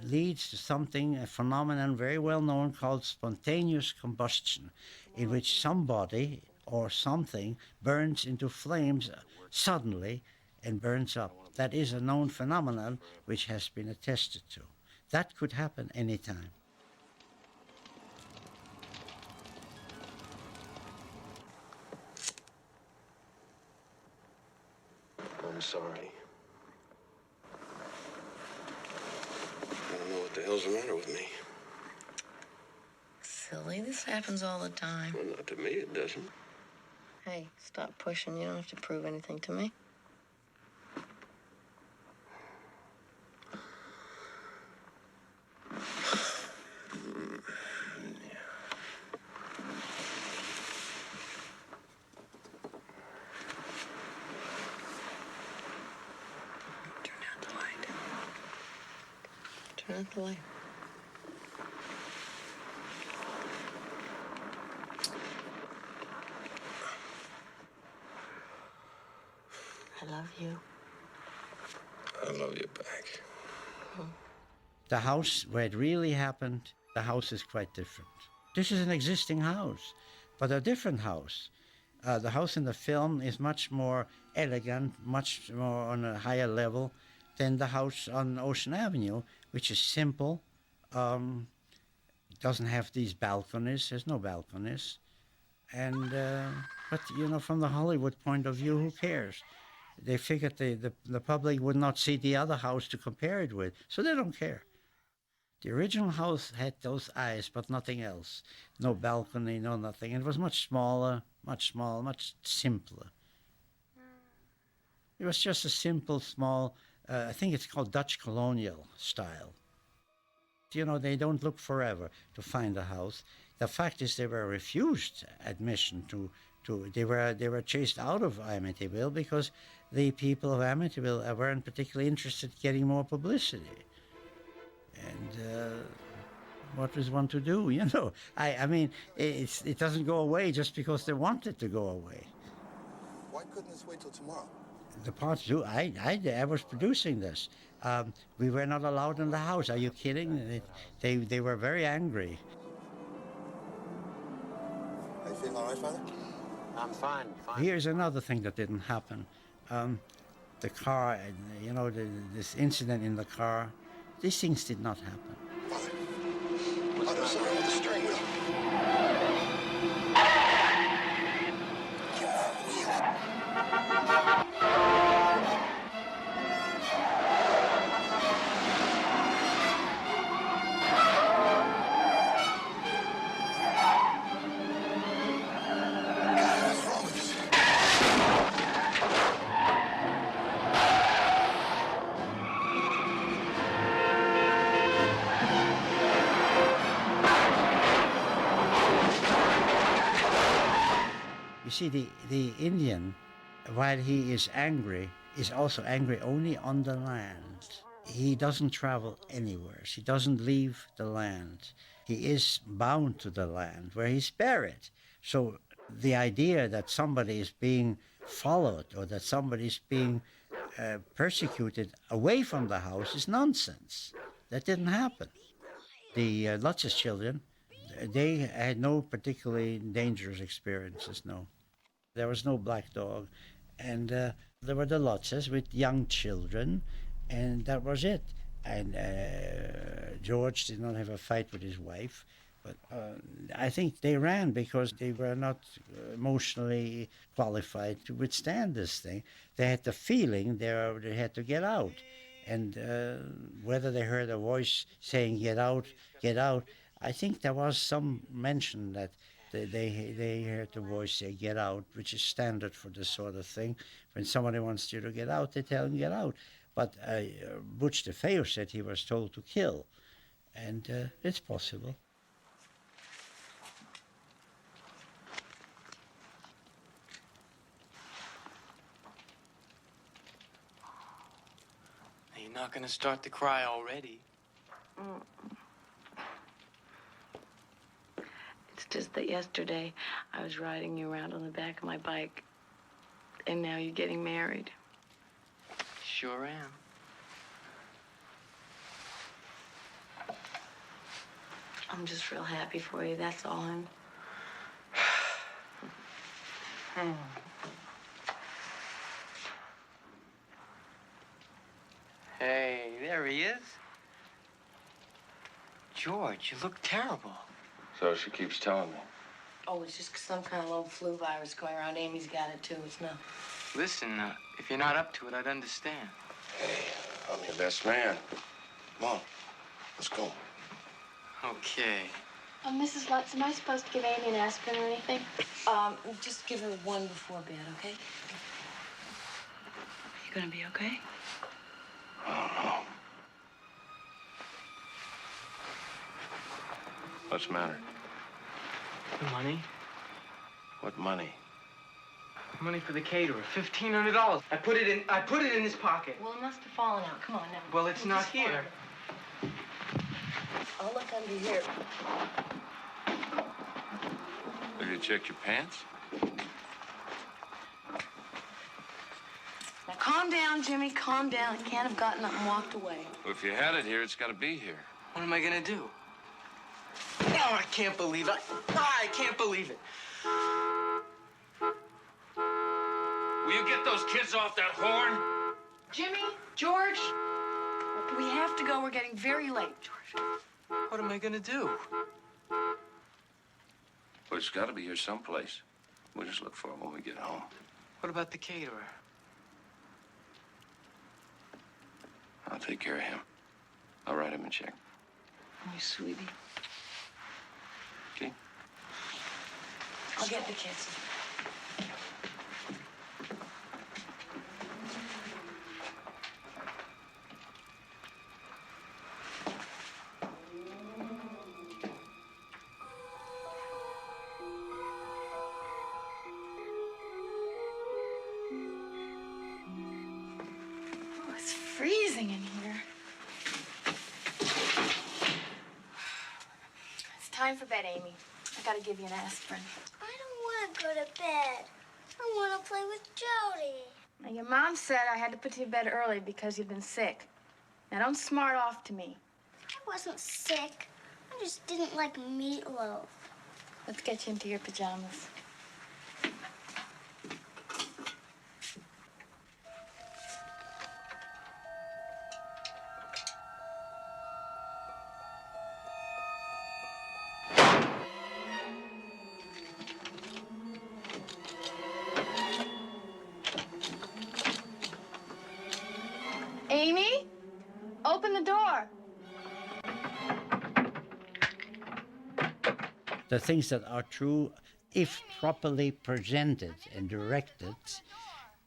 leads to something, a phenomenon very well known called spontaneous combustion, in which somebody or something burns into flames suddenly and burns up. That is a known phenomenon which has been attested to. That could happen anytime. I'm sorry. I don't know what the hell's the matter with me. Silly, this happens all the time. Well, not to me, it doesn't. Hey, stop pushing. You don't have to prove anything to me. afterlife. I love you. I love you back. The house where it really happened, the house is quite different. This is an existing house, but a different house. The house in the film is much more elegant, much more on a higher level than the house on Ocean Avenue, which is simple, doesn't have these balconies. There's no balconies. And, but, you know, from the Hollywood point of view, who cares? They figured the public would not see the other house to compare it with, so they don't care. The original house had those eyes, but nothing else. No balcony, no nothing. It was much smaller, much simpler. It was just a simple, small, I think it's called Dutch colonial style. You know, they don't look forever to find a house. The fact is they were refused admission they were chased out of Amityville because the people of Amityville weren't particularly interested in getting more publicity. And what was one to do? You know, I mean, it doesn't go away just because they want it to go away. Why couldn't this wait till tomorrow? The parts do. I was producing this. We were not allowed in the house. Are you kidding? They were very angry. Are you feeling all right, Father? I'm fine. Here's another thing that didn't happen. The car, you know, this incident in the car, these things did not happen. Father. Father, sorry, with the steering wheel. Get off the wheel. What's wrong with this? You see, the Indian, while he is angry, is also angry only on the land. He doesn't travel anywhere. He doesn't leave the land. He is bound to the land where he's buried. So the idea that somebody is being followed or that somebody is being persecuted away from the house is nonsense. That didn't happen. The Lutz's children, they had no particularly dangerous experiences, no. There was no black dog. And there were the Lutzes with young children, and that was it. And George did not have a fight with his wife, but I think they ran because they were not emotionally qualified to withstand this thing. They had the feeling they had to get out. And whether they heard a voice saying, get out, I think there was some mention that they heard the voice say, get out, which is standard for this sort of thing. When somebody wants you to get out, they tell them, get out. But Butch DeFeo said he was told to kill. And it's possible. You're not gonna start to cry already. It's just that yesterday I was riding you around on the back of my bike, and now you're getting married. Sure am. I'm just real happy for you, that's all. Hey, there he is. George, you look terrible. So she keeps telling me. Oh, it's just some kind of little flu virus going around. Amy's got it, too. It's nothing. Listen, if you're not up to it, I'd understand. Hey, I'm your best man. Come on, let's go. Okay. Mrs. Lutz, am I supposed to give Amy an aspirin or anything? Just give her one before bed, okay? You gonna be okay? I don't know. What's the matter? The money? What money? Money for the caterer. $1,500. I put it in this pocket. Well, it must have fallen out. Come on now. Well, it's not Just here. find it. I'll look under here. Have you checked your pants? Now calm down, Jimmy, calm down. I can't have gotten up and walked away. Well, if you had it here, it's got to be here. What am I gonna do? Oh, I can't believe it. I can't believe it. Will you get those kids off that horn? Jimmy, George, we have to go. We're getting very late, George. What am I gonna do? Well, it's got to be here someplace. We'll just look for it when we get home. What about the caterer? I'll take care of him. I'll write him a check. Oh, sweetie. Okay? I'll get the kids. Oh, it's freezing in here. It's time for bed, Amy. I gotta give you an aspirin. I don't want to go to bed. I want to play with Jody. Now, your mom said I had to put you to bed early because you've been sick. Now, don't smart off to me. I wasn't sick. I just didn't like meatloaf. Let's get you into your pajamas. Amy, open the door. The things that are true, if properly presented and directed,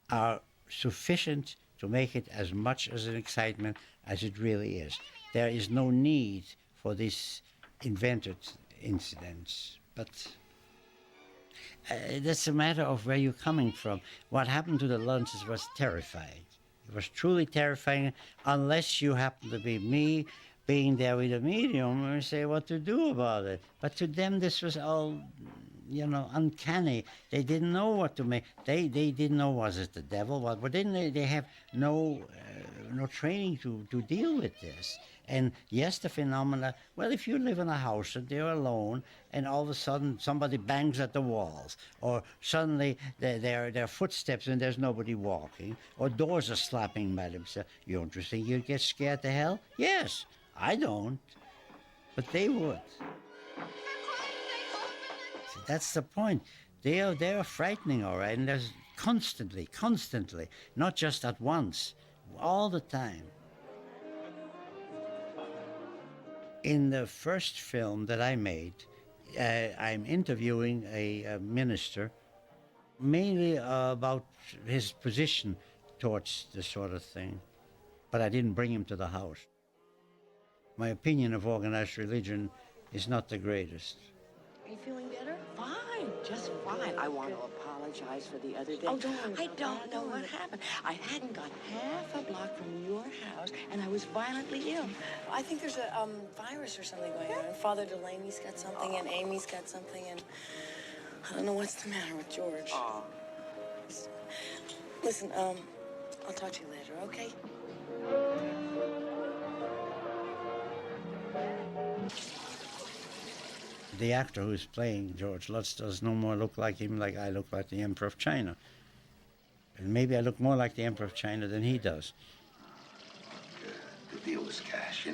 are sufficient to make it as much as an excitement as it really is. There is no need for these invented incidents, but that's a matter of where you're coming from. What happened to the Lutzes was terrifying. It was truly terrifying, unless you happen to be me, being there with a medium and say what to do about it. But to them, this was all, uncanny. They didn't know what to make. They didn't know, was it the devil? What? But then they have no training to deal with this. And yes, the phenomena, well, if you live in a house and they're alone and all of a sudden somebody bangs at the walls, or suddenly there are footsteps and there's nobody walking, or doors are slapping by themselves, you don't think you'd get scared to hell? Yes, I don't, but they would. See, that's the point. They are frightening, all right, and there's constantly, not just at once, all the time. In the first film that I made, I'm interviewing a minister, mainly about his position towards this sort of thing, but I didn't bring him to the house. My opinion of organized religion is not the greatest. Are you feeling better? Fine, just fine. I want to apologize for the other day. Oh, don't worry I about don't that. know Don't what worry. happened. I hadn't got half a block from your house, and I was violently ill. I think there's a virus or something going on. Father Delaney's got something, and Amy's got something, and I don't know what's the matter with George. Listen, I'll talk to you later, okay? The actor who's playing George Lutz does no more look like him like I look like the Emperor of China. And maybe I look more like the Emperor of China than he does. The deal was cash,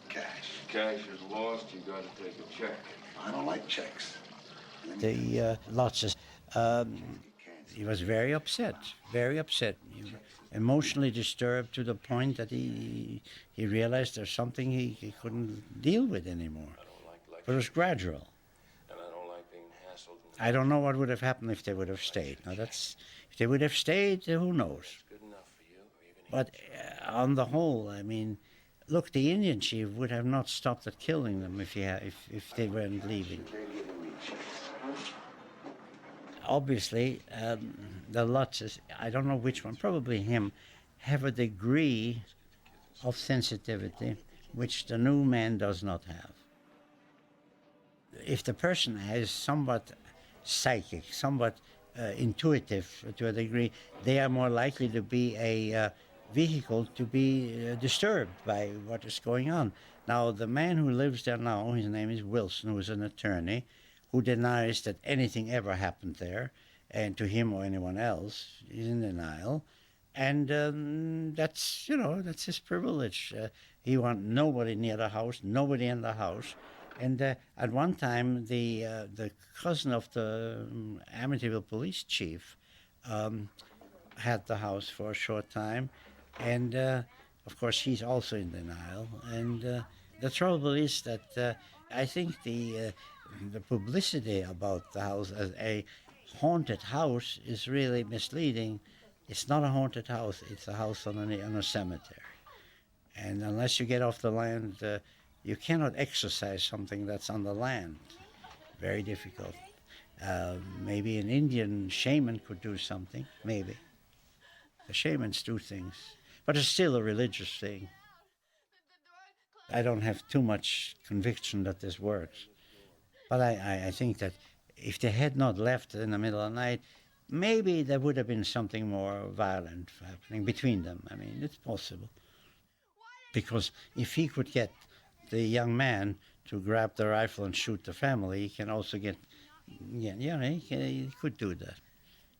cash. Cash is lost, you got to take a check. I don't like checks. The Lutzes, he was very upset, He was emotionally disturbed to the point that he realized there's something he couldn't deal with anymore. But it was gradual. And I don't like being hassled. I don't know what would have happened if they would have stayed. Now if they would have stayed, who knows? Good enough for you, or even But on the whole, I mean, look, the Indian chief would have not stopped at killing them if they weren't leaving. Obviously, the Lutzes, I don't know which one, probably him, have a degree of sensitivity which the new man does not have. if the person is somewhat psychic, somewhat intuitive to a degree, they are more likely to be a vehicle to be disturbed by what is going on. Now, the man who lives there now, his name is Wilson, who is an attorney, who denies that anything ever happened there, and to him or anyone else, he's in denial. And that's his privilege. He wants nobody near the house, nobody in the house. And at one time, the cousin of the Amityville police chief had the house for a short time, and of course he's also in denial. And the trouble is that I think the publicity about the house as a haunted house is really misleading. It's not a haunted house; it's a house on a cemetery. And unless you get off the land, you cannot exorcise something that's on the land. Very difficult. Maybe an Indian shaman could do something, maybe. The shamans do things, but it's still a religious thing. I don't have too much conviction that this works. But I think that if they had not left in the middle of the night, maybe there would have been something more violent happening between them. I mean, it's possible. Because if he could get the young man to grab the rifle and shoot the family, he can also get, he could do that.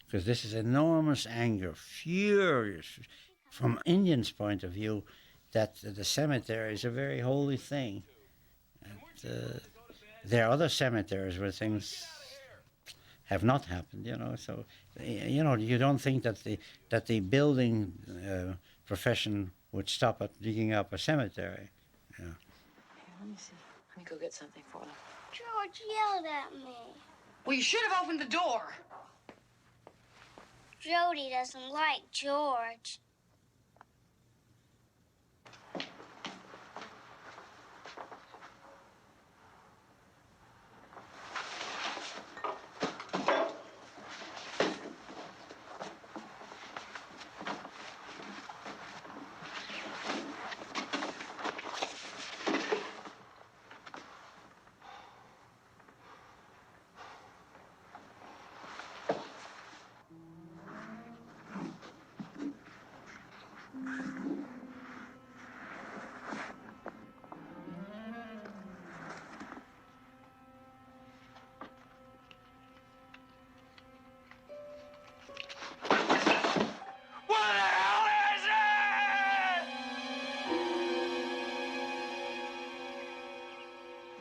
Because this is enormous anger, furious. From Indians' point of view, that the cemetery is a very holy thing. And, there are other cemeteries where things have not happened, so, you don't think that the building profession would stop at digging up a cemetery. Yeah. Here, let me see. Let me go get something for them. George yelled at me. Well, you should have opened the door. Jody doesn't like George.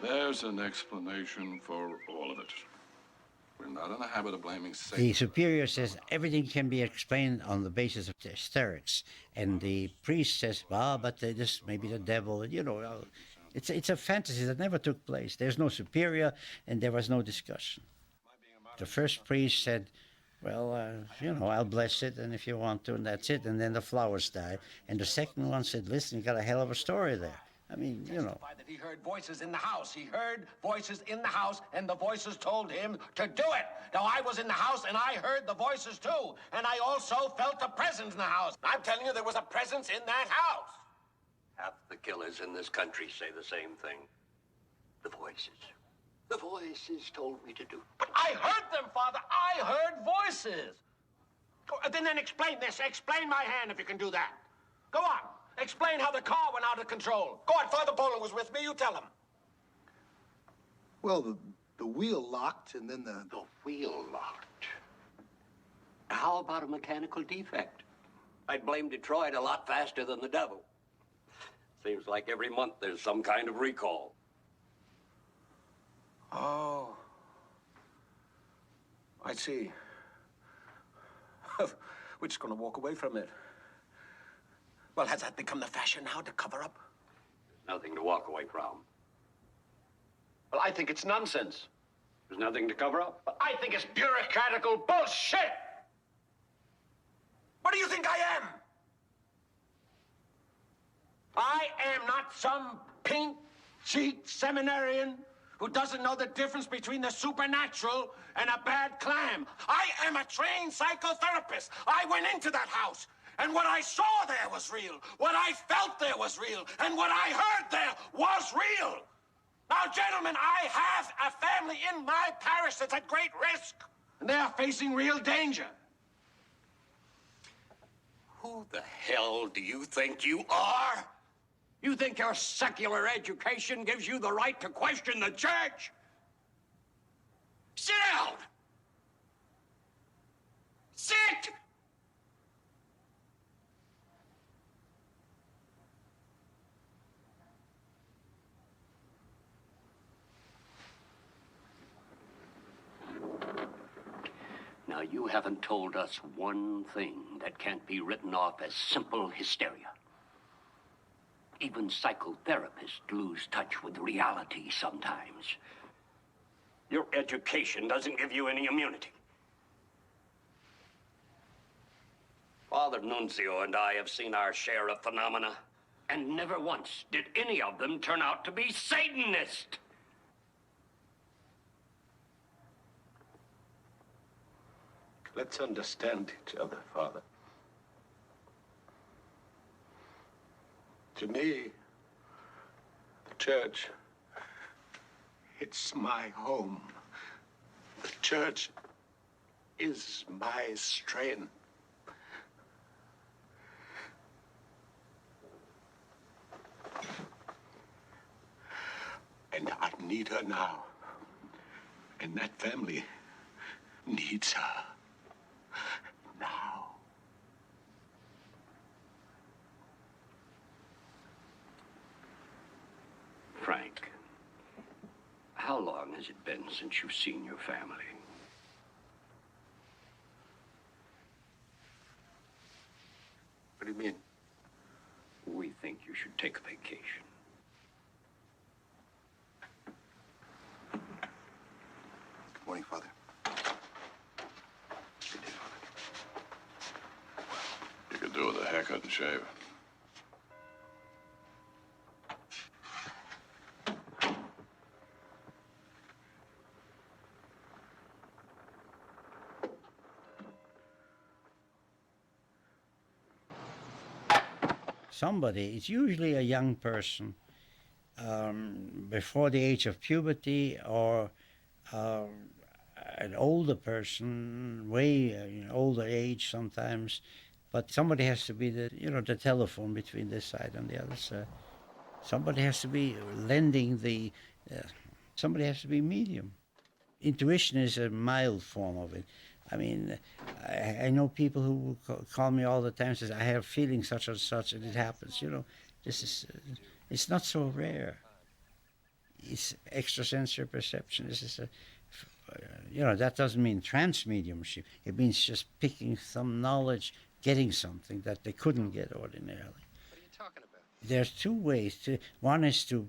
There's an explanation for all of it. We're not in the habit of blaming Satan. The superior says everything can be explained on the basis of hysterics. And the priest says, but this may be the devil. It's a fantasy that never took place. There's no superior, and there was no discussion. The first priest said, I'll bless it, and if you want to, and that's it. And then the flowers died. And the second one said, listen, you got a hell of a story there. I mean, That he heard voices in the house. He heard voices in the house, and the voices told him to do it. Now, I was in the house, and I heard the voices, too. And I also felt a presence in the house. I'm telling you, there was a presence in that house. Half the killers in this country say the same thing. The voices. The voices told me to do. But I heard them, Father. I heard voices. Then explain this. Explain my hand if you can do that. Go on. Explain how the car went out of control. Go on, Father Poland was with me. You tell him. Well, the wheel locked, and then the wheel locked. How about a mechanical defect? I'd blame Detroit a lot faster than the devil. Seems like every month there's some kind of recall. Oh. I see. We're just going to walk away from it. Well, has that become the fashion now, to cover up? Nothing to walk away from. Well, I think it's nonsense. There's nothing to cover up. But I think it's bureaucratical bullshit! What do you think I am? I am not some pink cheek seminarian who doesn't know the difference between the supernatural and a bad clam. I am a trained psychotherapist. I went into that house. And what I saw there was real. What I felt there was real. And what I heard there was real. Now, gentlemen, I have a family in my parish that's at great risk, and they are facing real danger. Who the hell do you think you are? You think your secular education gives you the right to question the church? Sit down! Sit! Now, you haven't told us one thing that can't be written off as simple hysteria. Even psychotherapists lose touch with reality sometimes. Your education doesn't give you any immunity. Father Nunzio and I have seen our share of phenomena, and never once did any of them turn out to be Satanist. Let's understand each other, Father. To me, the church, it's my home. The church is my strength. And I need her now. And that family needs her now. Frank, how long has it been since you've seen your family? What do you mean? We think you should take a vacation. Good morning, Father. Good day, Father. You could do with a haircut and shave. Somebody, it's usually a young person before the age of puberty, or an older person, way older age sometimes, but somebody has to be the telephone between this side and the other side. Somebody has to be lending somebody has to be medium. Intuition is a mild form of it. I mean, I know people who call me all the time and says, I have feeling such and such, and it happens. This is, it's not so rare. It's extrasensory perception. This is that doesn't mean trance mediumship. It means just picking some knowledge, getting something that they couldn't get ordinarily. What are you talking about? There's two ways. One is to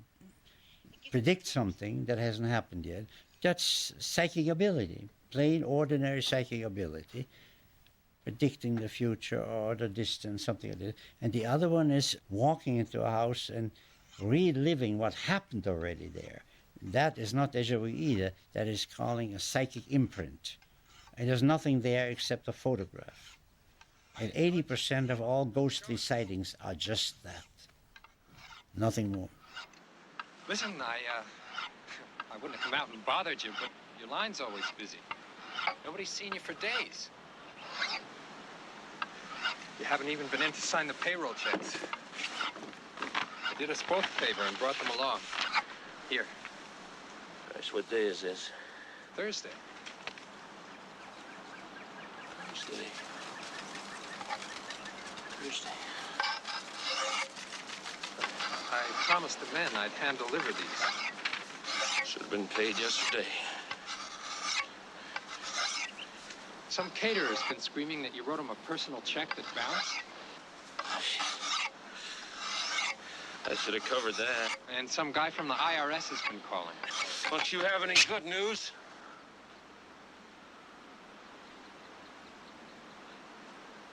predict something that hasn't happened yet. That's psychic ability. Plain, ordinary psychic ability, predicting the future or the distance, something like that. And the other one is walking into a house and reliving what happened already there. That is not déjà vu either. That is calling a psychic imprint. And there's nothing there except a photograph. And 80% of all ghostly sightings are just that. Nothing more. Listen, I wouldn't have come out and bothered you, but your line's always busy. Nobody's seen you for days. You haven't even been in to sign the payroll checks. I did us both a favor and brought them along. Here. Gosh, what day is this? Thursday. Thursday. I promised the men I'd hand deliver these. Should have been paid yesterday. Some caterer's been screaming that you wrote him a personal check that bounced. I should have covered that. And some guy from the IRS has been calling. Don't you have any good news?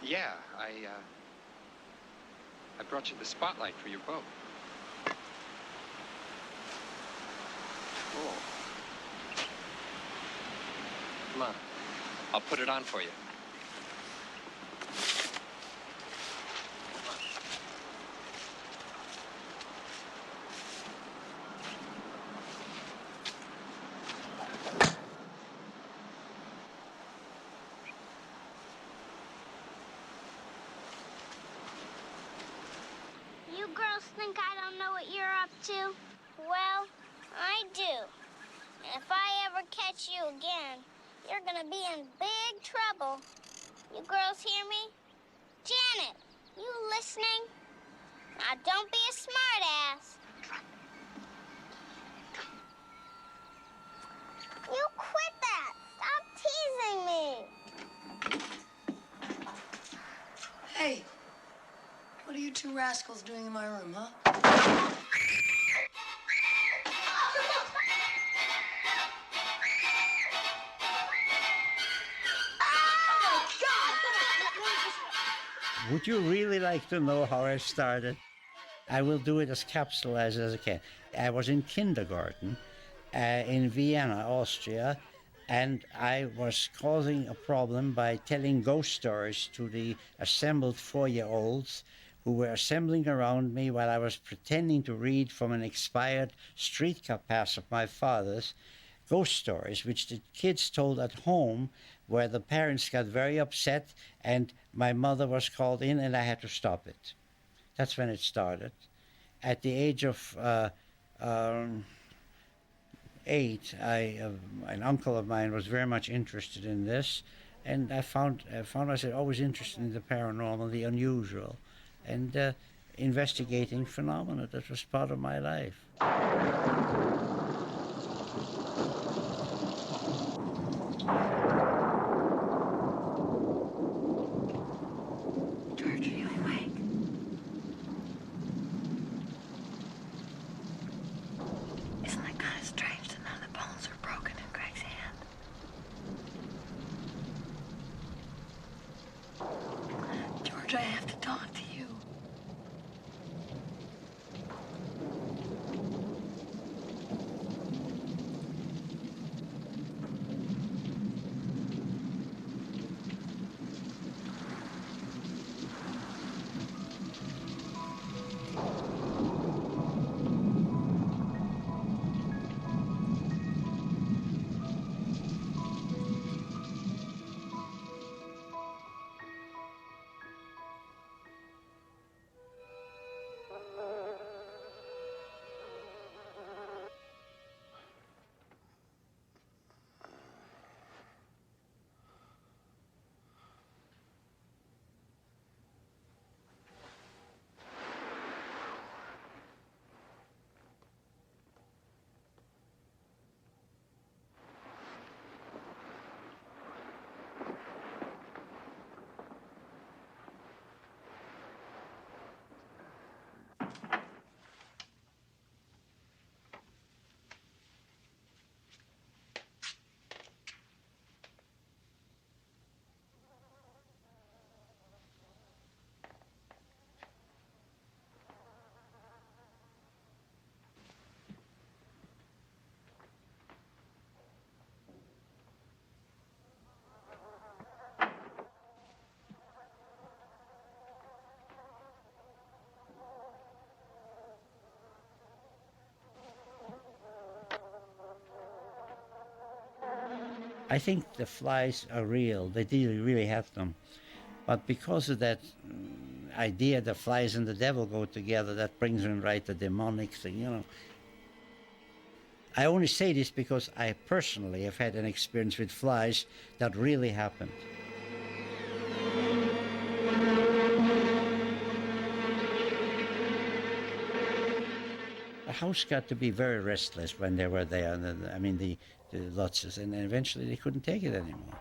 Yeah, I brought you the spotlight for your boat. Oh. Come on. I'll put it on for you. think I don't know what you're up to? Well, I do. And if I ever catch you again, you're gonna be in big trouble. You girls hear me? Janet, you listening? Now don't be a smartass. You quit that! Stop teasing me! Hey, what are you two rascals doing in my room, huh? Would you really like to know how I started? I will do it as capsulized as I can. I was in kindergarten in Vienna, Austria, and I was causing a problem by telling ghost stories to the assembled 4-year-olds who were assembling around me while I was pretending to read from an expired streetcar pass of my father's, ghost stories, which the kids told at home, where the parents got very upset and my mother was called in and I had to stop it. That's when it started. At the age of 8, an uncle of mine was very much interested in this, and I found myself always interested in the paranormal, the unusual, and investigating phenomena. That was part of my life. George, are you awake? Isn't that kind of strange to know the bones are broken in Greg's hand? George, I have to talk to you. I think the flies are real. They really have them. But because of that idea the flies and the devil go together, that brings in right the demonic thing, you know. I only say this because I personally have had an experience with flies that really happened. The house got to be very restless when they were there. And I mean, the Lutzes, and eventually they couldn't take it anymore.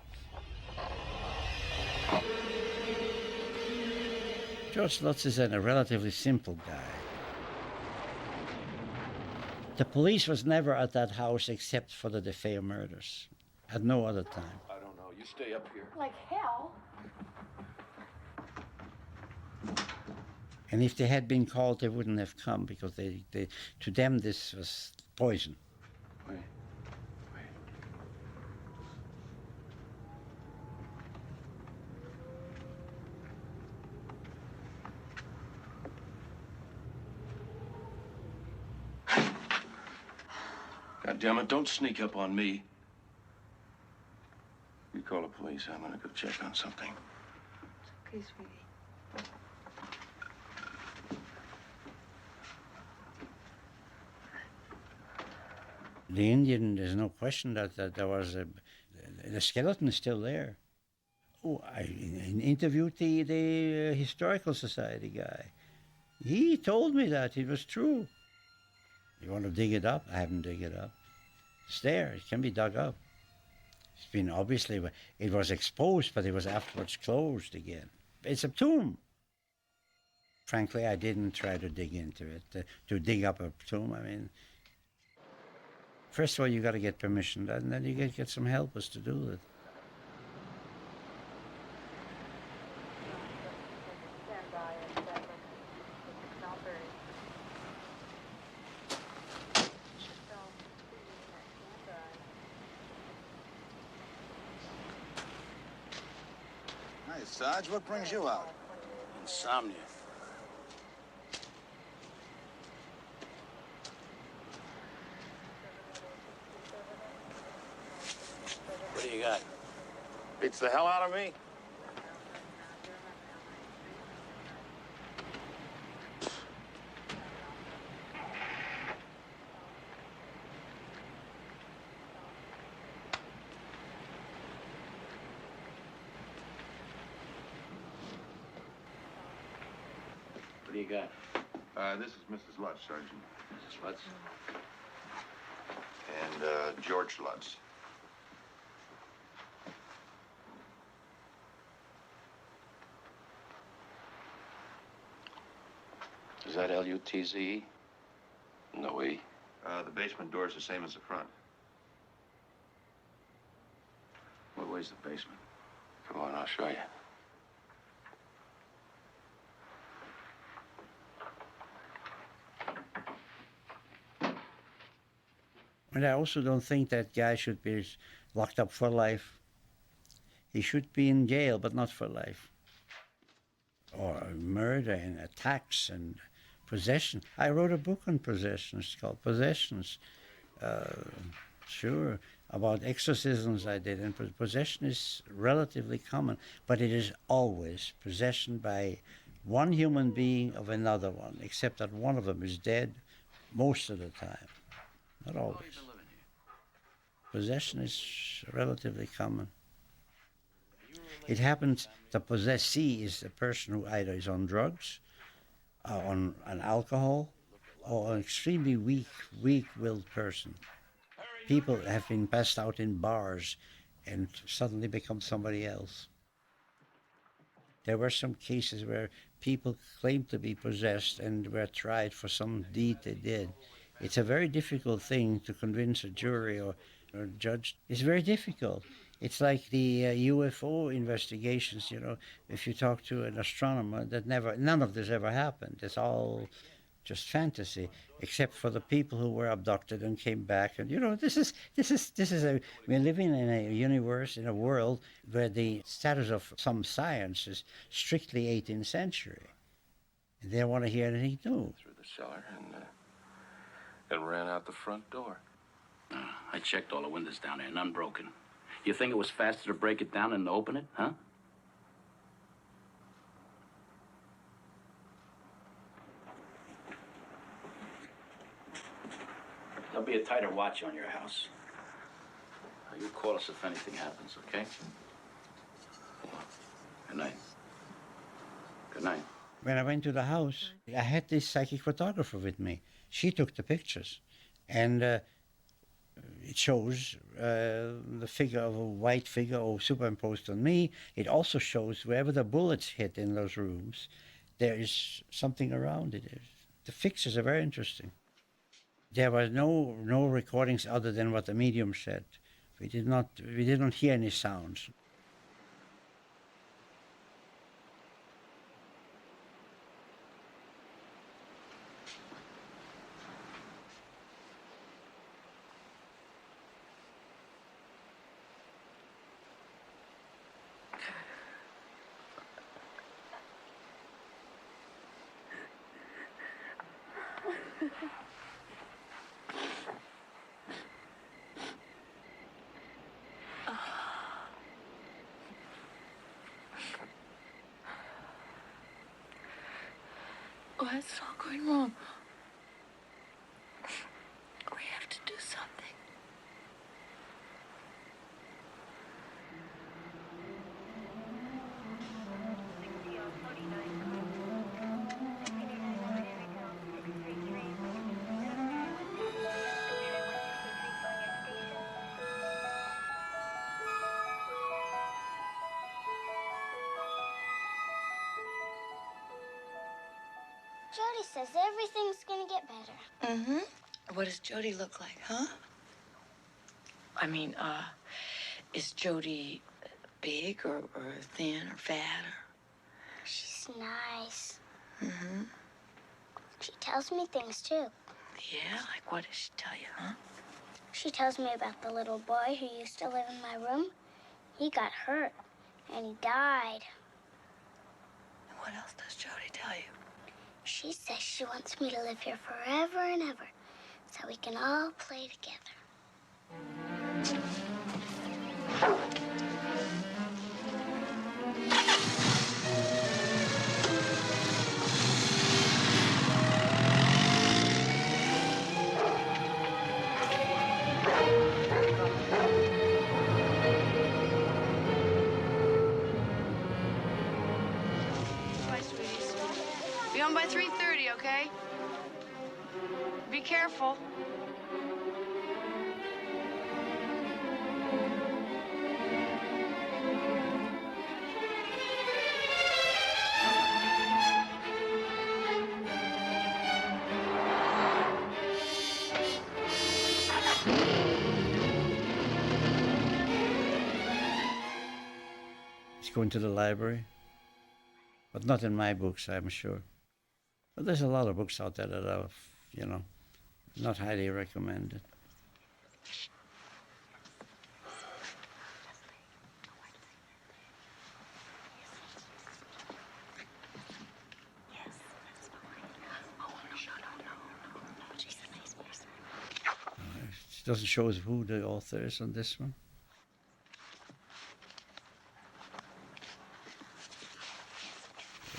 George Lutz is a relatively simple guy. The police was never at that house except for the DeFeo murders. At no other time. I don't know. You stay up here. Like hell. And if they had been called, they wouldn't have come because to them this was poison. Wait. God damn it, don't sneak up on me. You call the police, I'm gonna go check on something. It's okay, sweetie. The Indian, there's no question that there was the skeleton is still there. Oh, I interviewed the Historical Society guy. He told me that it was true. You want to dig it up? I haven't dig it up. It's there. It can be dug up. It's been obviously, it was exposed, but it was afterwards closed again. It's a tomb. Frankly, I didn't try to dig into it, to dig up a tomb. I mean, first of all, you got to get permission, and then you get some helpers to do it. Hey, Sarge, what brings you out? Insomnia. What do you got? Beats the hell out of me. What do you got? This is Mrs. Lutz, Sergeant. Mrs. Lutz? And George Lutz. Is that L-U-T-Z-E? No E. The basement door is the same as the front. What way's the basement? Come on, I'll show you. And I also don't think that guy should be locked up for life. He should be in jail, but not for life. Or murder and attacks and possession. I wrote a book on possessions called Possessions. Sure, about exorcisms I did. And possession is relatively common, but it is always possession by one human being of another one, except that one of them is dead most of the time. Not always. Possession is relatively common. It happens, the possessee is a person who either is on drugs, on an alcohol, or an extremely weak-willed person. People have been passed out in bars and suddenly become somebody else. There were some cases where people claimed to be possessed and were tried for some deed they did. It's a very difficult thing to convince a jury or a judge. It's very difficult. It's like the UFO investigations, you know. If you talk to an astronomer, none of this ever happened. It's all just fantasy, except for the people who were abducted and came back. And you know, we're living in a universe, in a world where the status of some science is strictly 18th century. And they don't want to hear anything new. Through the cellar and ran out the front door. I checked all the windows down there, none broken. You think it was faster to break it down than to open it, huh? There'll be a tighter watch on your house. You call us if anything happens, okay? Good night. Good night. When I went to the house, I had this psychic photographer with me. She took the pictures, and it shows the figure of a white figure superimposed on me. It also shows wherever the bullets hit in those rooms, there is something around it. The pictures are very interesting. There was no recordings other than what the medium said. We did not hear any sounds. Why is it all going wrong? We have to do something. says everything's gonna get better. Mm-hmm. What does Jody look like, huh? I mean, is Jody big or thin or fat or... She's nice. Mm-hmm. She tells me things, too. Yeah? Like what does she tell you, huh? She tells me about the little boy who used to live in my room. He got hurt, and he died. And what else does Jody tell you? She says she wants me to live here forever and ever, so we can all play together. Bye, sweeties. Be home by 3:30, okay? Be careful. He's going to the library, but not in my books, I'm sure. But there's a lot of books out there that are, not highly recommended. It doesn't show us who the author is on this one.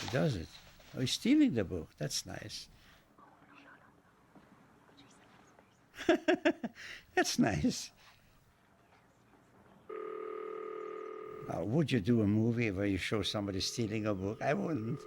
He does it. Oh, he's stealing the book. That's nice. That's nice. Now, would you do a movie where you show somebody stealing a book? I wouldn't.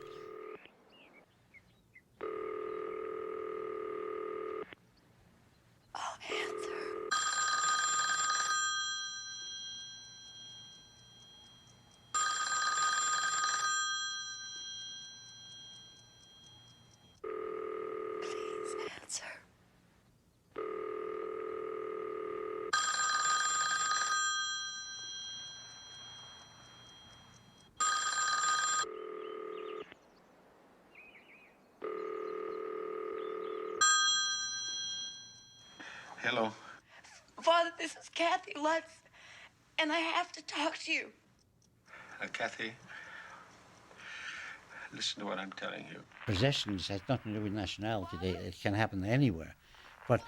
Hello. Father, this is Kathy Lutz, and I have to talk to you. Kathy, listen to what I'm telling you. Possessions has nothing to do with nationality. It can happen anywhere. But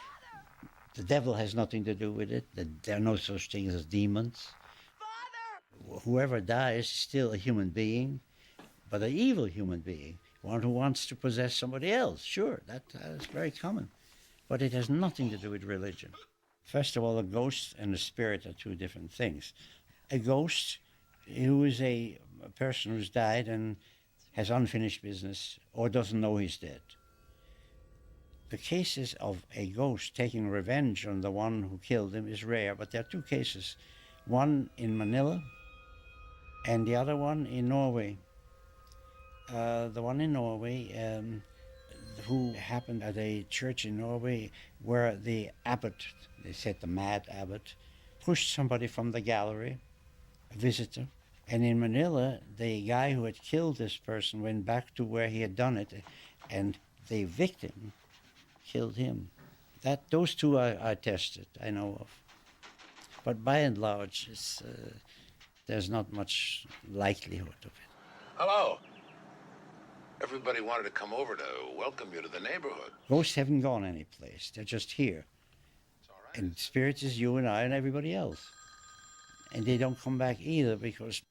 the devil has nothing to do with it. There are no such things as demons. Father! Whoever dies is still a human being, but an evil human being. One who wants to possess somebody else. Sure, that is very common. But it has nothing to do with religion. First of all, a ghost and a spirit are two different things. A ghost who is a person who's died and has unfinished business or doesn't know he's dead. The cases of a ghost taking revenge on the one who killed him is rare, but there are two cases. One in Manila and the other one in Norway. The one in Norway, who happened at a church in Norway where the abbot, they said the mad abbot, pushed somebody from the gallery, a visitor. And in Manila, the guy who had killed this person went back to where he had done it, and the victim killed him. Those two are tested, I know of. But by and large, there's not much likelihood of it. Hello. Everybody wanted to come over to welcome you to the neighborhood. Ghosts haven't gone anyplace. They're just here. And spirits is you and I and everybody else. And they don't come back either because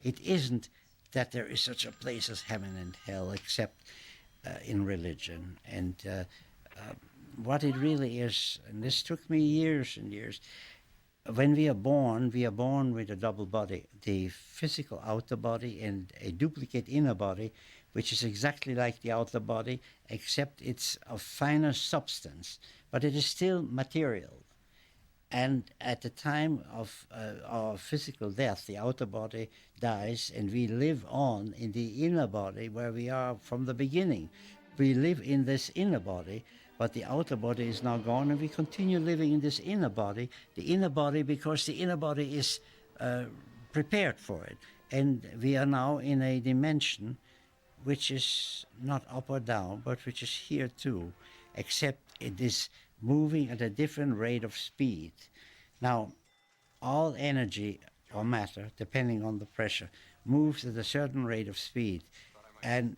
it isn't that there is such a place as heaven and hell except in religion. And what it really is, and this took me years and years, when we are born with a double body, the physical outer body and a duplicate inner body, which is exactly like the outer body, except it's a finer substance, but it is still material. And at the time of our physical death, the outer body dies, and we live on in the inner body where we are from the beginning. We live in this inner body, but the outer body is now gone, and we continue living in this inner body. The inner body, because the inner body is prepared for it. And we are now in a dimension which is not up or down, but which is here too, except it is moving at a different rate of speed. Now, all energy or matter, depending on the pressure, moves at a certain rate of speed. And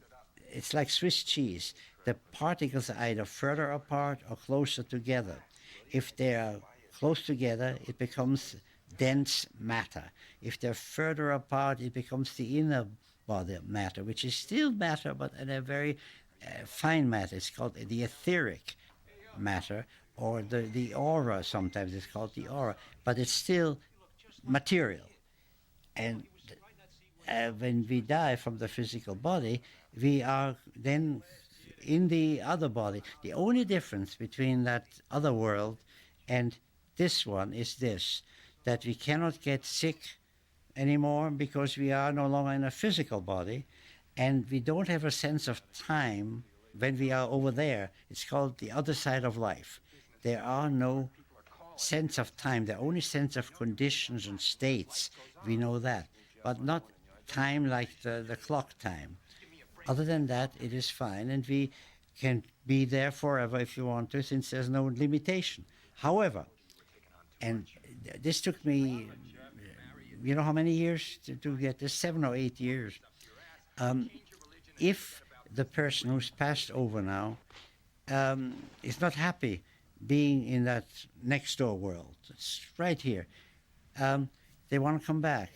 it's like Swiss cheese. The particles are either further apart or closer together. If they are close together, it becomes dense matter. If they're further apart, it becomes the inner body matter, which is still matter, but in a very fine matter. It's called the etheric matter, or the aura. Sometimes it's called the aura, but it's still material. And when we die from the physical body, we are then in the other body. The only difference between that other world and this one is this, that we cannot get sick anymore because we are no longer in a physical body, and we don't have a sense of time when we are over there. It's called the other side of life. There are no sense of time, the only sense of conditions and states. We know that, but not time like the clock time. Other than that, it is fine, and we can be there forever if you want to, since there's no limitation. However, and this took me, you know how many years to get this? 7 or 8 years. If the person who's passed over now is not happy being in that next door world, it's right here, they want to come back.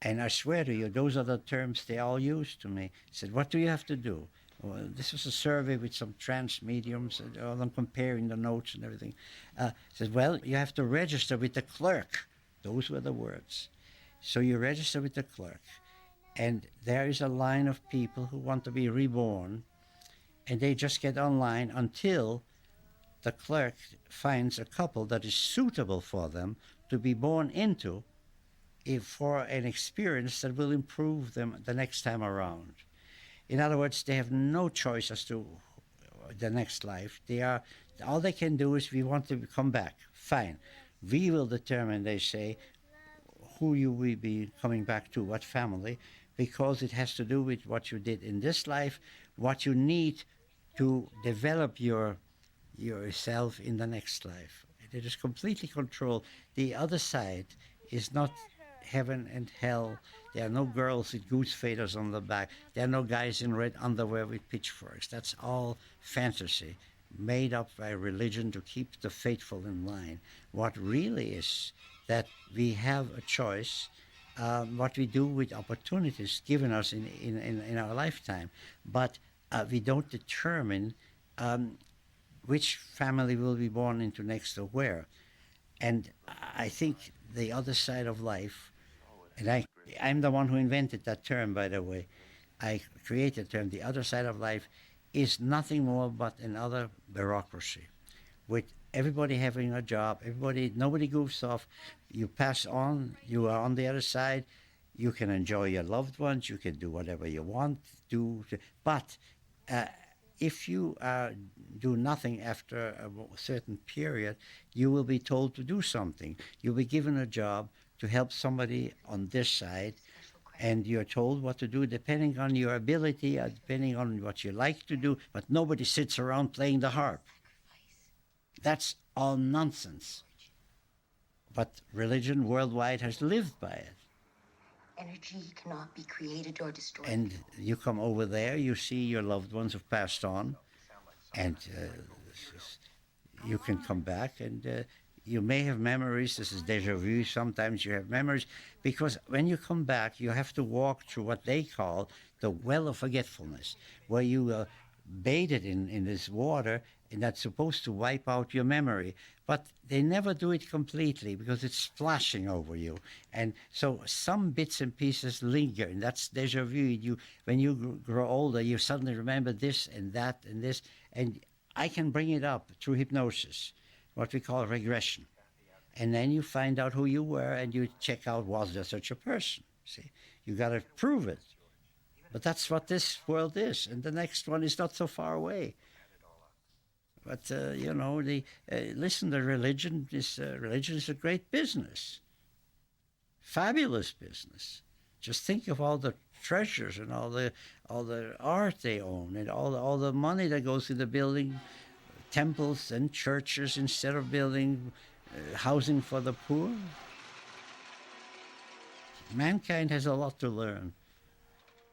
And I swear to you, those are the terms they all used to me. I said, what do you have to do? Well, this was a survey with some trance mediums, and all them comparing the notes and everything. I said, well, you have to register with the clerk. Those were the words. So you register with the clerk. And there is a line of people who want to be reborn, and they just get online until the clerk finds a couple that is suitable for them to be born into, for an experience that will improve them the next time around. In other words, they have no choice as to the next life. All they can do is, we want to come back. Fine. We will determine, they say, who you will be coming back to, what family, because it has to do with what you did in this life, what you need to develop yourself in the next life. It is completely controlled. The other side is not heaven and hell. There are no girls with goose feathers on the back. There are no guys in red underwear with pitchforks. That's all fantasy, made up by religion to keep the faithful in line. What really is that we have a choice, what we do with opportunities given us in our lifetime, but we don't determine which family will be born into next or where. And I think the other side of life, and I'm the one who invented that term, by the way. I created the term. The other side of life is nothing more but another bureaucracy, with everybody having a job, nobody goofs off. You pass on, you are on the other side, you can enjoy your loved ones, you can do whatever you want to, but if you do nothing after a certain period, you will be told to do something. You'll be given a job to help somebody on this side, and you're told what to do depending on your ability, depending on what you like to do, but nobody sits around playing the harp. That's all nonsense. But religion worldwide has lived by it. Energy cannot be created or destroyed. And you come over there, you see your loved ones who've passed on, and you can come back, and you may have memories. This is déjà vu. Sometimes you have memories, because when you come back, you have to walk through what they call the well of forgetfulness, where you bathe it in this water, and that's supposed to wipe out your memory. But they never do it completely, because it's splashing over you. And so some bits and pieces linger, and that's déjà vu. When you grow older, you suddenly remember this and that and this, and I can bring it up through hypnosis, what we call regression. And then you find out who you were, and you check out, was there such a person? See, you got to prove it. But that's what this world is, and the next one is not so far away. But listen, the religion is a great business, fabulous business. Just think of all the treasures and all the art they own, and all the money that goes into building temples and churches instead of building housing for the poor. Mankind has a lot to learn.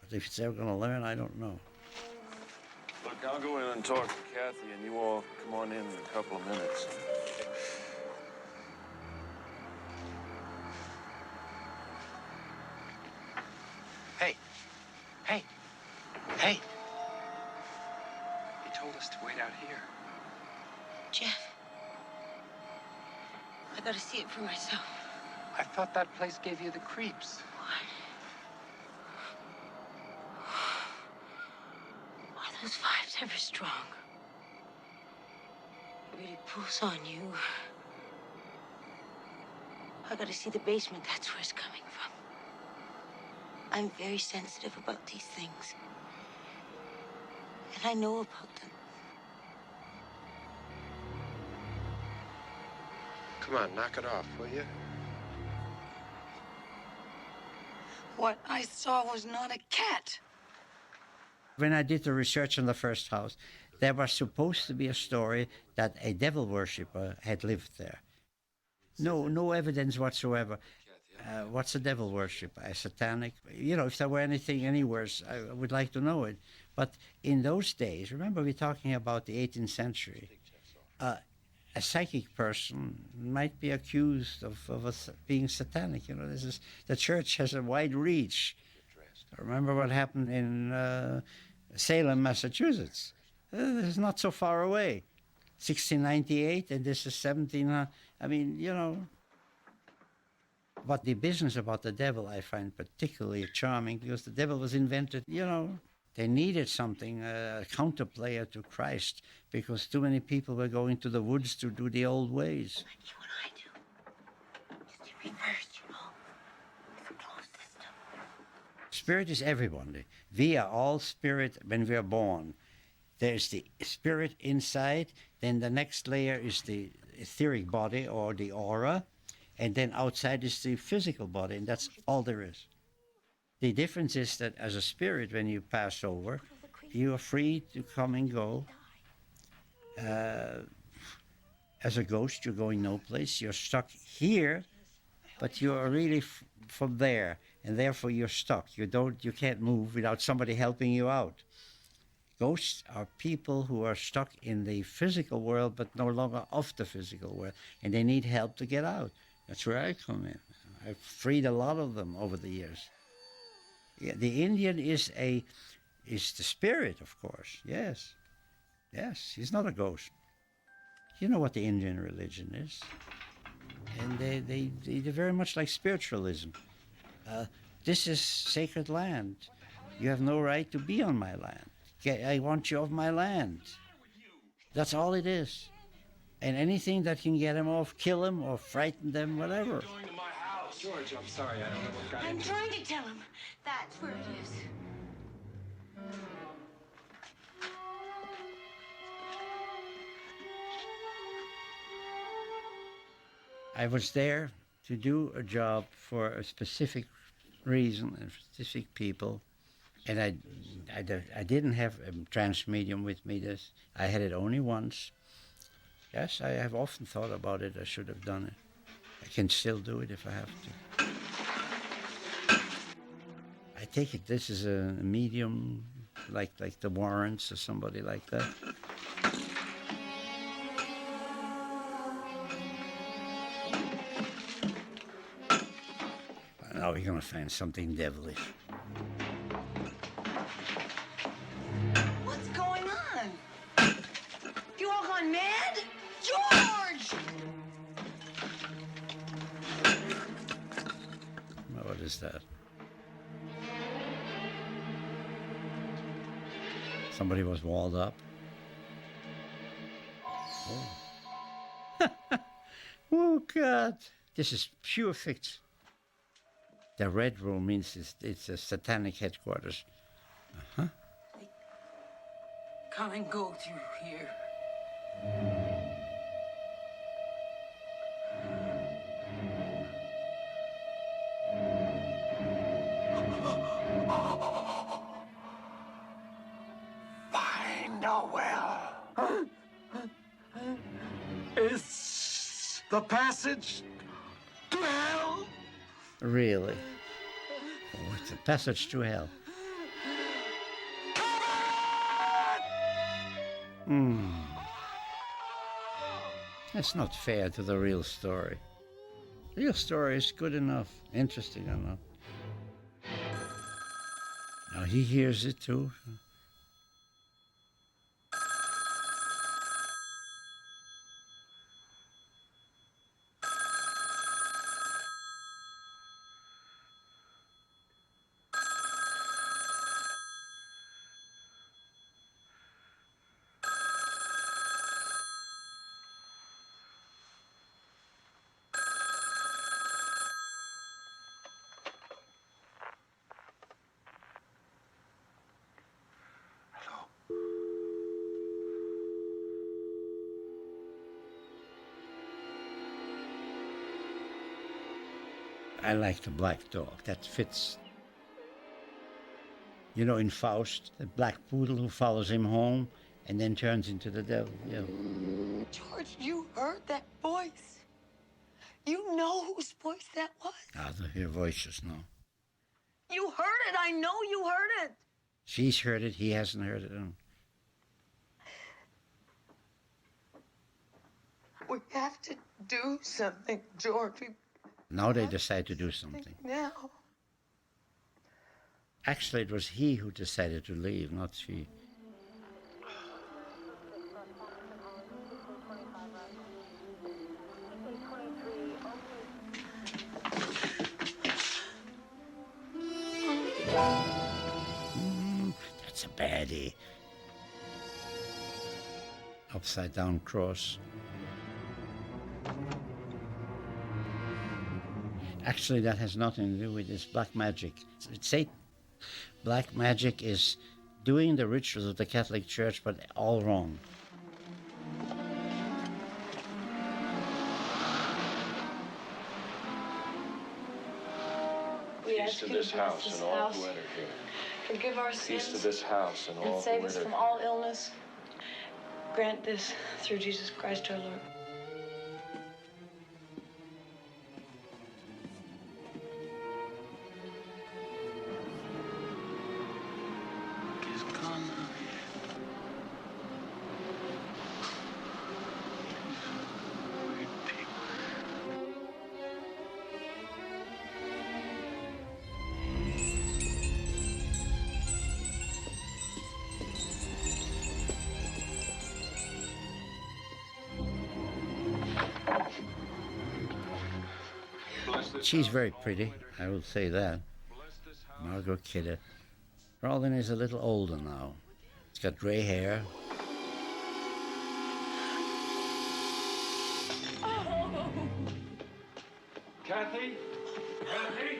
But if it's ever going to learn, I don't know. Look, I'll go in and talk to Kathy, and you all come on in a couple of minutes. Hey. Hey. Hey. He told us to wait out here. Jeff, I gotta see it for myself. I thought that place gave you the creeps. Are those vibes ever strong? It really pulls on you. I gotta see the basement. That's where it's coming from. I'm very sensitive about these things. And I know about them. Come on, knock it off, will you? What I saw was not a cat. When I did the research on the first house, there was supposed to be a story that a devil worshipper had lived there. No evidence whatsoever. What's a devil worshipper? A satanic? If there were anything anywhere, I would like to know it. But in those days, remember we're talking about the 18th century, a psychic person might be accused of being satanic. The church has a wide reach. Remember what happened in Salem, Massachusetts. This is not so far away. 1698, and this is 17. But the business about the devil I find particularly charming, because the devil was invented, they needed something, a counterplayer to Christ, because too many people were going to the woods to do the old ways. Like you and I do. Just in reverse, It's a closed system. Spirit is everyone. We are all spirit when we are born. There's the spirit inside, then the next layer is the etheric body or the aura, and then outside is the physical body, and that's all there is. The difference is that as a spirit, when you pass over, you are free to come and go. As a ghost, you're going no place. You're stuck here, but you are really from there, and therefore you're stuck. You can't move without somebody helping you out. Ghosts are people who are stuck in the physical world, but no longer of the physical world, and they need help to get out. That's where I come in. I've freed a lot of them over the years. Yeah, the Indian is the spirit, of course. Yes, he's not a ghost. You know what the Indian religion is, and they're very much like spiritualism. This is sacred land. You have no right to be on my land. I want you off my land. That's all it is. And anything that can get them off, kill them or frighten them, whatever. George, I'm sorry, I don't know what got I'm into trying to tell him. That's where it is. I was there to do a job for a specific reason and specific people. And I didn't have a trance medium with me. I had it only once. Yes, I have often thought about it. I should have done it. I can still do it if I have to. I take it this is a medium, like the Warrants or somebody like that. Now we're going to find something devilish. What's going on? You all gone mad? George! What is that? Somebody was walled up. Oh. Oh, God. This is pure fiction. The Red Room means it's a satanic headquarters. come and go through here. Find a well. Is the passage to hell? Really? Oh, it's a passage to hell. That's not fair to the real story. The real story is good enough, interesting enough. Now he hears it too. I like the black dog. That fits. You know, in Faust, the black poodle who follows him home and then turns into the devil. Yeah. George, you heard that voice. You know whose voice that was. I don't hear voices, no. You heard it. I know you heard it. She's heard it. He hasn't heard it. We have to do something, George. Now they decide to do something. Now. Actually, it was he who decided to leave, not she. That's a baddie. Upside down cross. Actually, that has nothing to do with this black magic. It's Satan. Black magic is doing the rituals of the Catholic Church, but all wrong. Peace to this house and all who enter here. Forgive our Peace sins to this house and all and save who us enter from all illness. Grant this through Jesus Christ our Lord. She's very pretty, I will say that. Margot Kidder. Robin is a little older now. She's got gray hair. Kathy? Kathy?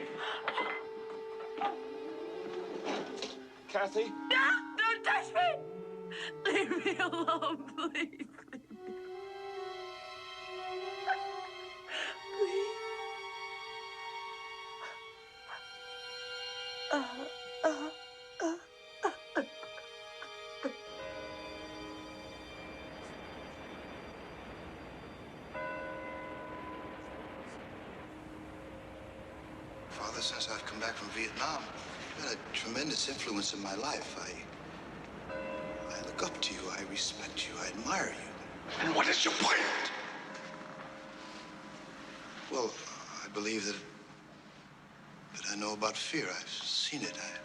Kathy? No! Don't touch me! Leave me alone, please. Father, since I've come back from Vietnam, you've had a tremendous influence in my life. I look up to you, I respect you, I admire you. And what is your point? Well, I believe that I know about fear. I've seen it. I've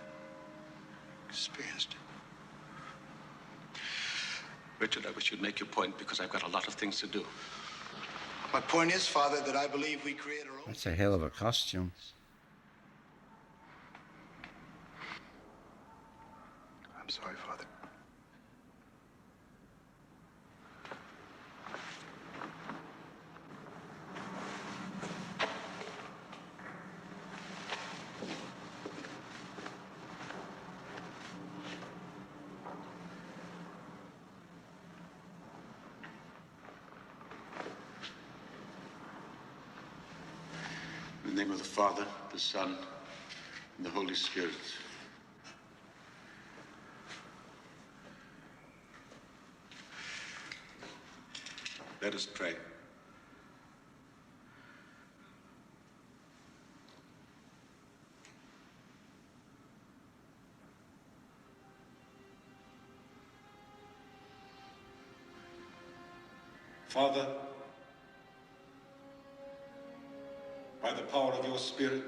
experienced it. Richard, I wish you'd make your point because I've got a lot of things to do. My point is, Father, that I believe we create our own... That's a hell of a costume. I'm sorry, Father. the name of the Father, the Son, and the Holy Spirit. Let us pray. Father, by the power of your Spirit,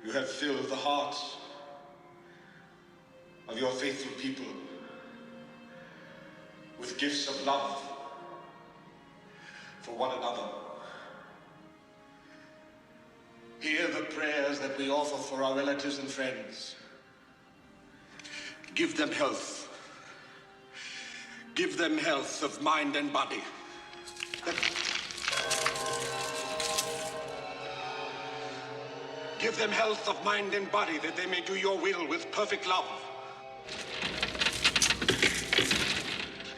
you have filled the hearts of your faithful people with gifts of love for one another. Hear the prayers that we offer for our relatives and friends. Give them health. Give them health of mind and body. Give them health of mind and body that they may do your will with perfect love.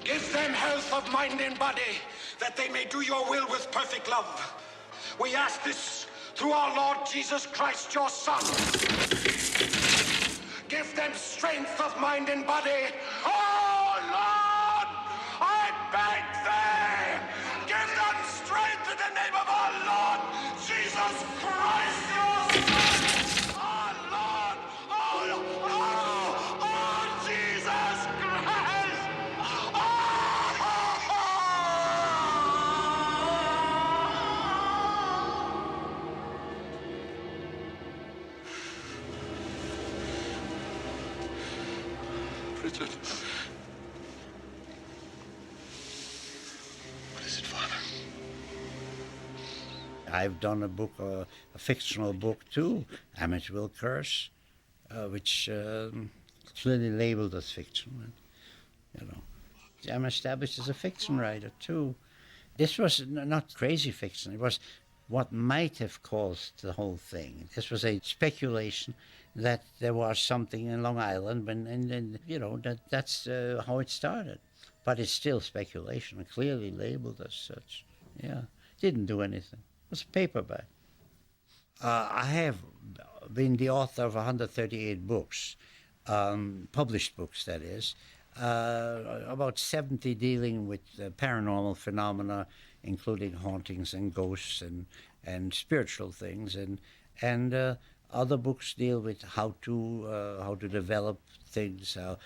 Give them health of mind and body that they may do your will with perfect love. We ask this through our Lord Jesus Christ, your Son. Give them strength of mind and body. Oh, Lord, I beg thee, give them strength in the name of our Lord Jesus Christ, your Son. Oh, Lord, oh, Jesus Christ. Richard. What is it, Father? I've done a book, a fictional book too, Amityville Curse, which clearly labeled as fiction. You know, I'm established as a fiction writer too. This was not crazy fiction. It was what might have caused the whole thing. This was a speculation that there was something in Long Island, and you know, that's how it started. But it's still speculation, clearly labeled as such. Yeah, didn't do anything. It was a paperback. I have been the author of 138 books, published books, that is, about 70 dealing with paranormal phenomena, including hauntings and ghosts and spiritual things, and other books deal with how to develop things. A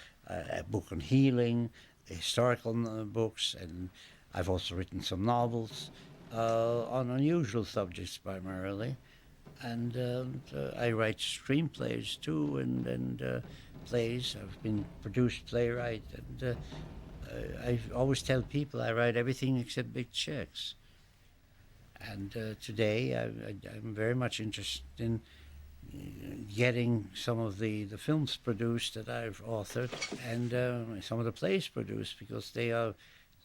book on healing, historical books, and I've also written some novels on unusual subjects primarily, and I write screenplays too, and plays. I've been produced playwright, and I always tell people I write everything except big checks. And today I'm very much interested in getting some of the films produced that I've authored, and some of the plays produced, because they are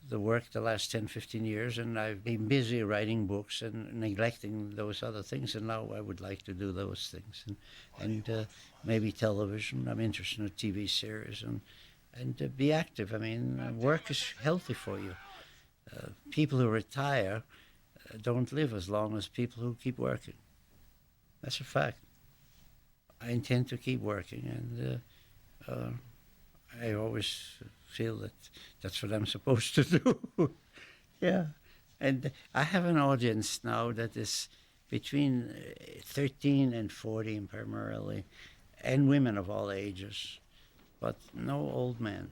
the work the last 10, 15 years, and I've been busy writing books and neglecting those other things, and now I would like to do those things. And maybe television. I'm interested in a TV series, and be active. I mean, work is healthy for you. People who retire don't live as long as people who keep working. That's a fact. I intend to keep working, and I always feel that that's what I'm supposed to do. Yeah. And I have an audience now that is between 13 and 14 primarily, and women of all ages, but no old men,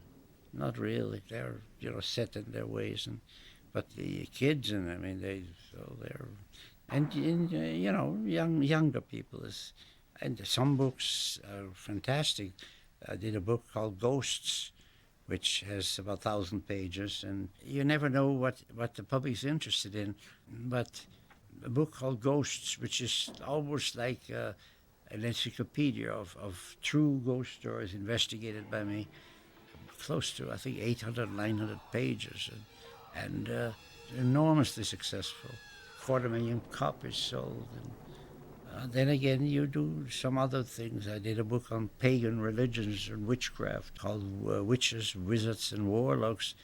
not really. They're, you know, set in their ways, but the kids, and I mean, they're, and you know, younger people is, and some books are fantastic. I did a book called Ghosts, which has about 1,000 pages, and you never know what the public's interested in. But a book called Ghosts, which is almost like an encyclopedia of true ghost stories investigated by me, close to, I think, 800, 900 pages, and enormously successful. 250,000 copies sold. And then again, you do some other things. I did a book on pagan religions and witchcraft called Witches, Wizards, and Warlocks,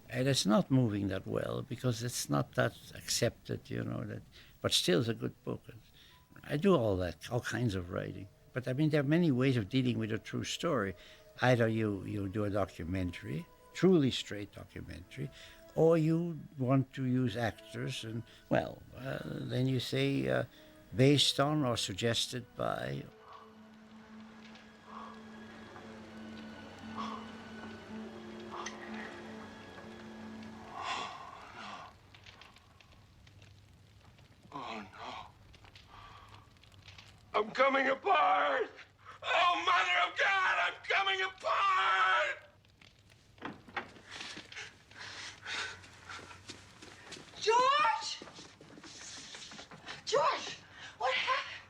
and it's not moving that well because it's not that accepted, you know, that but still it's a good book. I do all that, all kinds of writing. But I mean, there are many ways of dealing with a true story. Either you do a documentary, truly straight documentary, or you want to use actors, and, well, then you say based on or suggested by. Oh, no. I'm coming apart! Oh, Mother of God, I'm coming apart! George! George! What happened?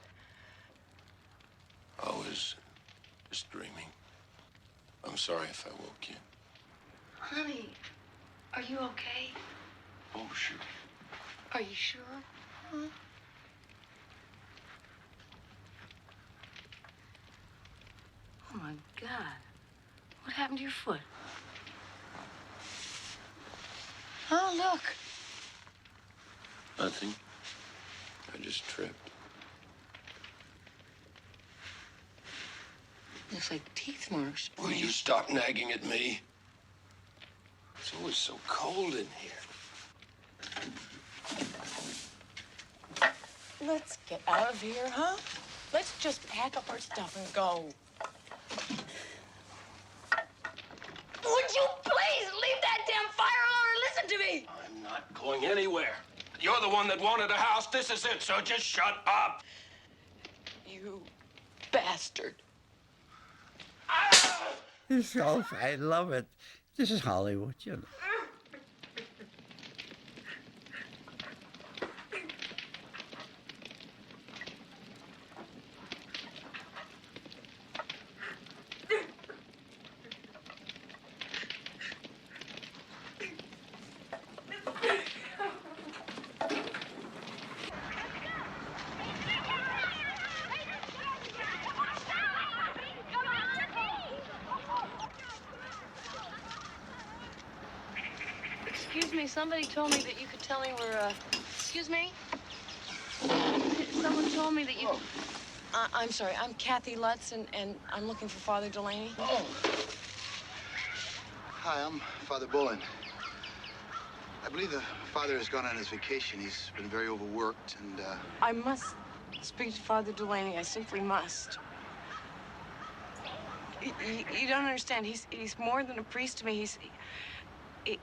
I was just dreaming. I'm sorry if I woke you. Honey, are you okay? Oh, sure. Are you sure? Huh? Oh, my God. What happened to your foot? Oh, look. Nothing. I just tripped. Looks like teeth marks. Will you stop nagging at me? It's always so cold in here. Let's get out of here, huh? Let's just pack up our stuff and go. Would you please leave that damn fire alone and listen to me? I'm not going anywhere. You're the one that wanted a house. This is it, so just shut up. You bastard. It's all, I love it. This is Hollywood, you know. Excuse me, somebody told me that you could tell me where, excuse me? Someone told me that you... I'm sorry, I'm Kathy Lutz, and I'm looking for Father Delaney. Oh. Hi, I'm Father Bullen. I believe the father has gone on his vacation. He's been very overworked, and, I must speak to Father Delaney. I simply must. You don't understand. He's more than a priest to me.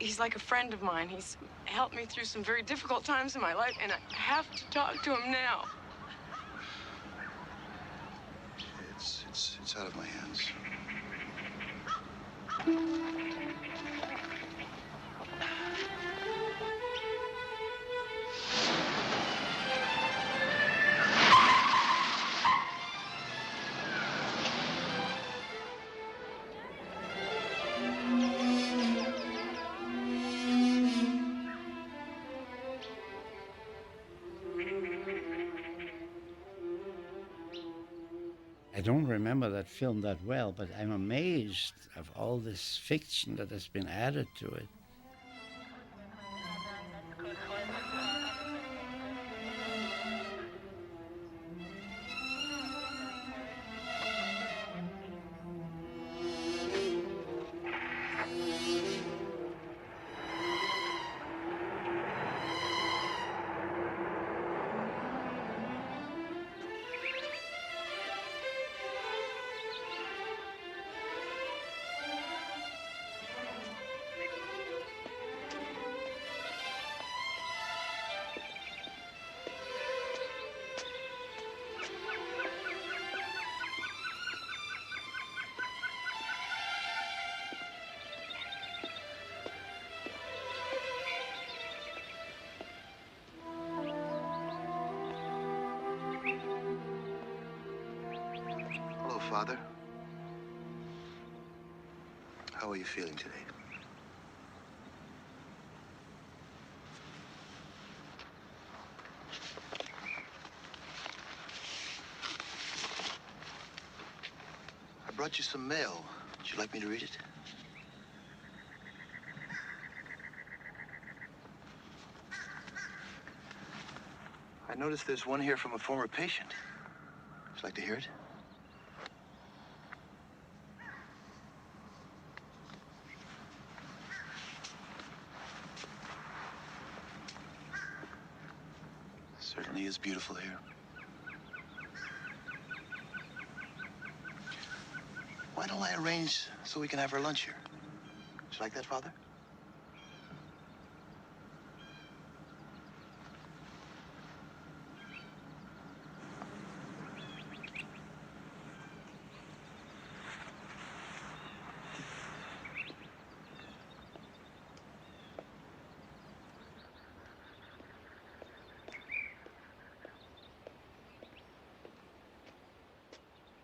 He's like a friend of mine. He's helped me through some very difficult times in my life, and I have to talk to him now. it's out of my hands. I don't remember that film that well, but I'm amazed of all this fiction that has been added to it. Hello, Father. How are you feeling today? I brought you some mail. Would you like me to read it? I noticed there's one here from a former patient. Would you like to hear it? Certainly is beautiful here. Why don't I arrange so we can have our lunch here? Would you like that, Father?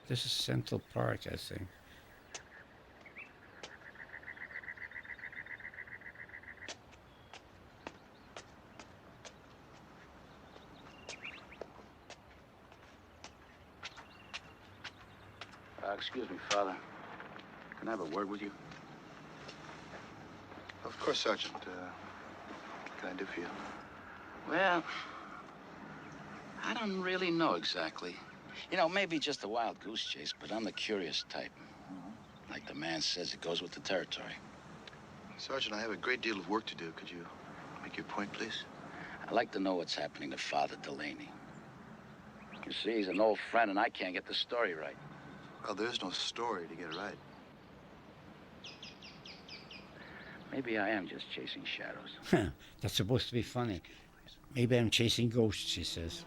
This is Central Park, I think. Excuse me, Father. Can I have a word with you? Of course, Sergeant. What can I do for you? Well, I don't really know exactly. You know, maybe just a wild goose chase, but I'm the curious type. Like the man says, it goes with the territory. Sergeant, I have a great deal of work to do. Could you make your point, please? I'd like to know what's happening to Father Delaney. You see, he's an old friend, and I can't get the story right. Well, there's no story to get it right. Maybe I am just chasing shadows. That's supposed to be funny. Maybe I'm chasing ghosts, she says.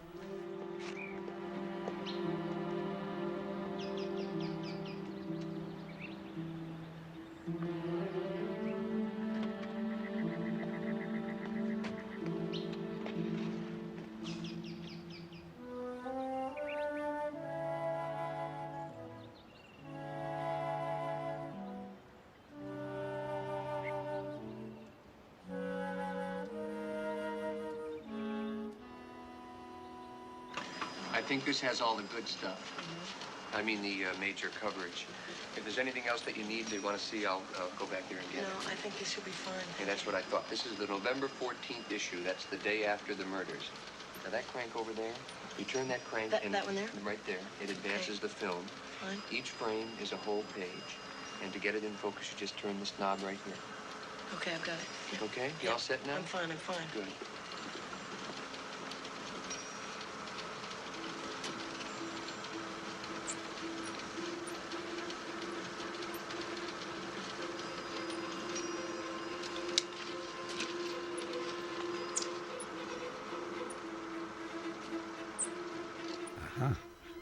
I think this has all the good stuff. I mean the major coverage. If there's anything else that you need, they want to see, I'll go back there and get it. No, I think this should be fine. Okay, that's what I thought. This is the November 14th issue. That's the day after the murders. Now that crank over there, you turn that crank and that one there? Right there. It advances the film. Fine. Each frame is a whole page. And to get it in focus, you just turn this knob right here. Okay, I've got it. Okay? You all set now? I'm fine, I'm fine. Good.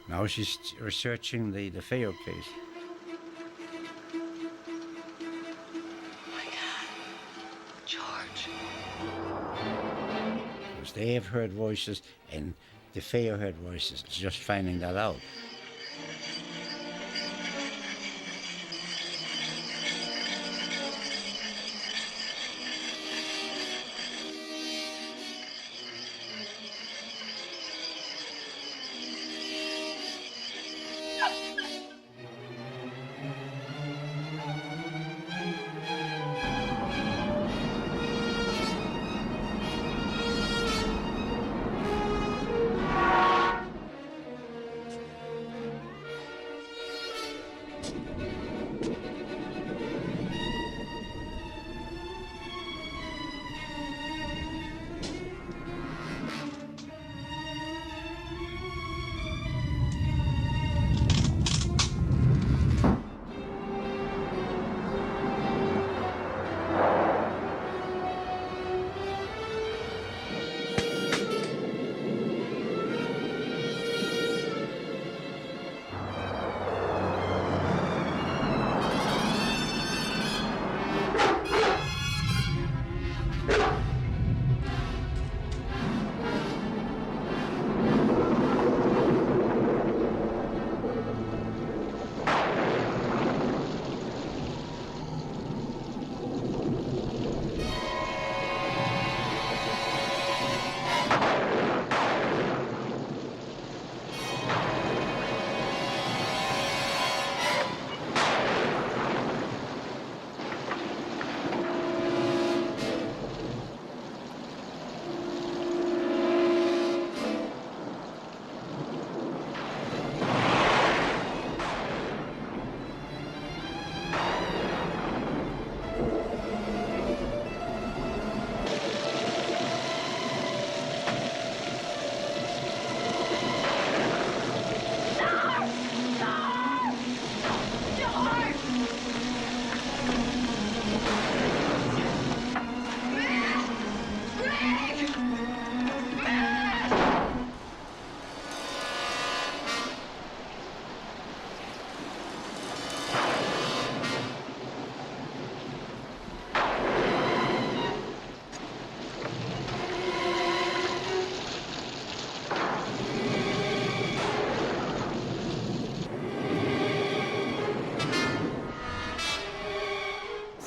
Now she's researching the DeFeo case. Oh my God. George. Because they have heard voices and DeFeo heard voices, just finding that out.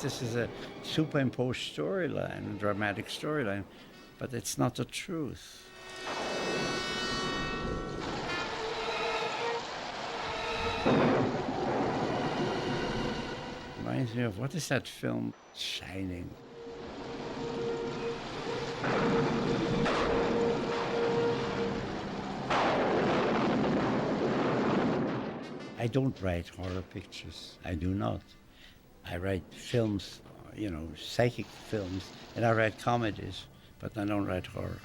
this is a superimposed storyline, a dramatic storyline, but it's not the truth. Reminds me of, what is that film? Shining. I don't write horror pictures. I do not. I write films, you know, psychic films, and I write comedies, but I don't write horror.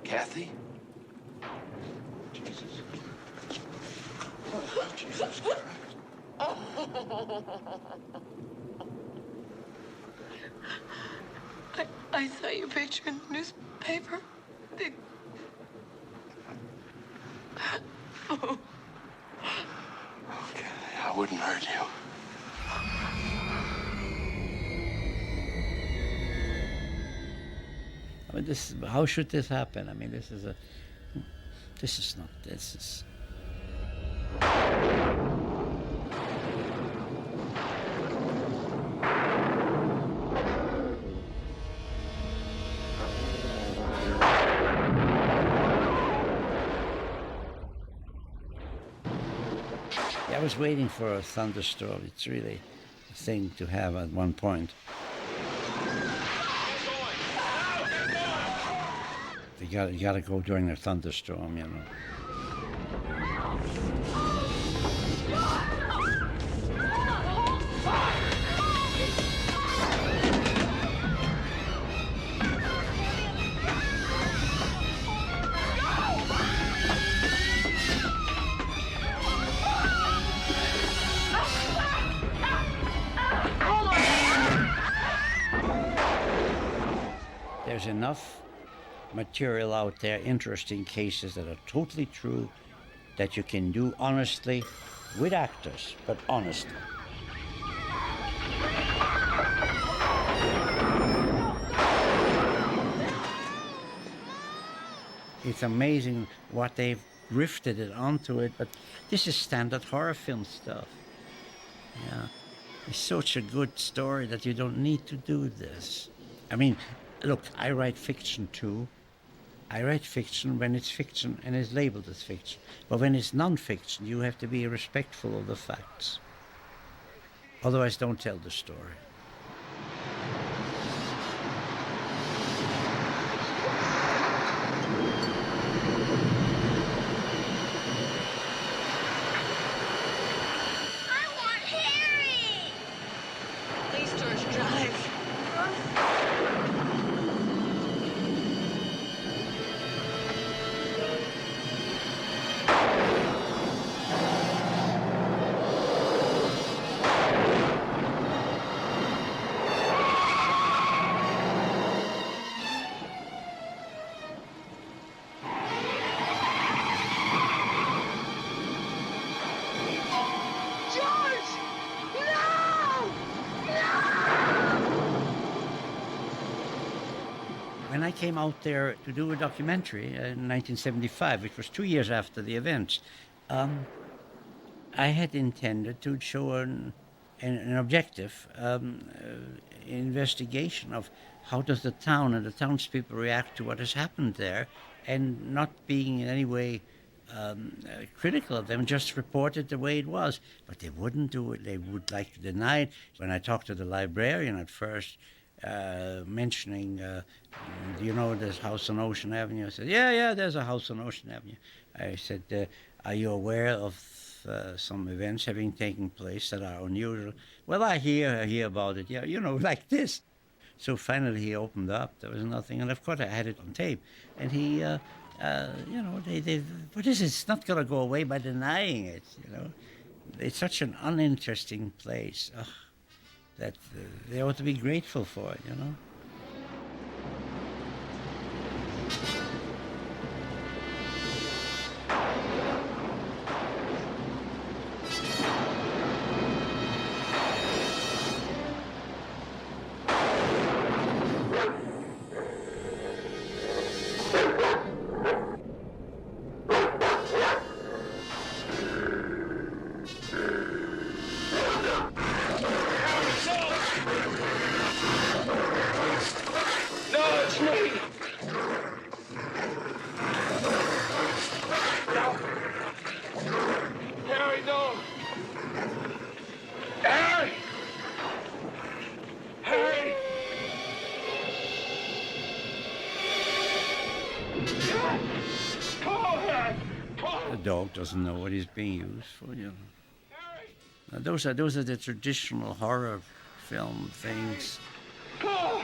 Kathy? Jesus. Oh, Jesus Christ. I saw your picture in the newspaper. They... Oh. Okay, I wouldn't hurt you. I mean, how should this happen? I mean, this is I was waiting for a thunderstorm. It's really a thing to have at one point. You gotta go during a thunderstorm, you know. There's enough material out there, interesting cases that are totally true, that you can do honestly with actors, but honestly. It's amazing what they've grifted it onto it, but this is standard horror film stuff. Yeah. It's such a good story that you don't need to do this. I mean, look, I write fiction too. I write fiction when it's fiction and is labeled as fiction. But when it's non-fiction, you have to be respectful of the facts. Otherwise, don't tell the story. Please, George, drive. When I came out there to do a documentary in 1975, which was 2 years after the events, I had intended to show an objective investigation of how does the town and the townspeople react to what has happened there, and not being in any way critical of them, just report it the way it was. But they wouldn't do it. They would like to deny it. When I talked to the librarian at first, mentioning, do you know this house on Ocean Avenue? I said, yeah, there's a house on Ocean Avenue. I said, are you aware of some events having taken place that are unusual? Well, I hear about it, yeah, like this. So finally he opened up. There was nothing. And of course I had it on tape. And he, but it's not going to go away by denying it, It's such an uninteresting place. That they ought to be grateful for it, Harry, no! Harry! Harry! Call her! The dog doesn't know what he's being used for, Now, those are the traditional horror film things. Call!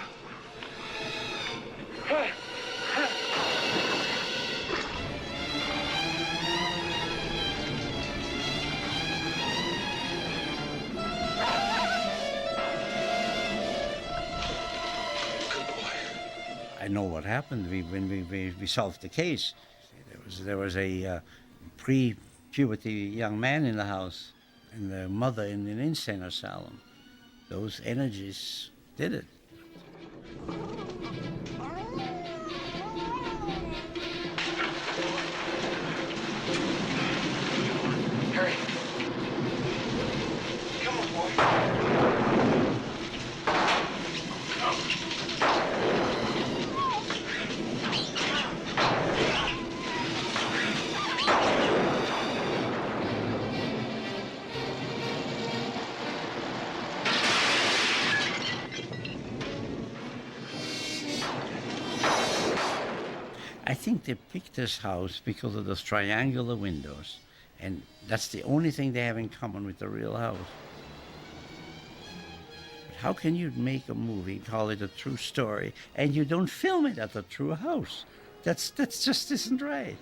I know what happened when we solved the case. There was a pre-puberty young man in the house, and the mother in an insane asylum. Those energies did it. Harry. Come on, boy. I think they picked this house because of those triangular windows, and that's the only thing they have in common with the real house. But how can you make a movie, call it a true story, and you don't film it at the true house? That's just isn't right.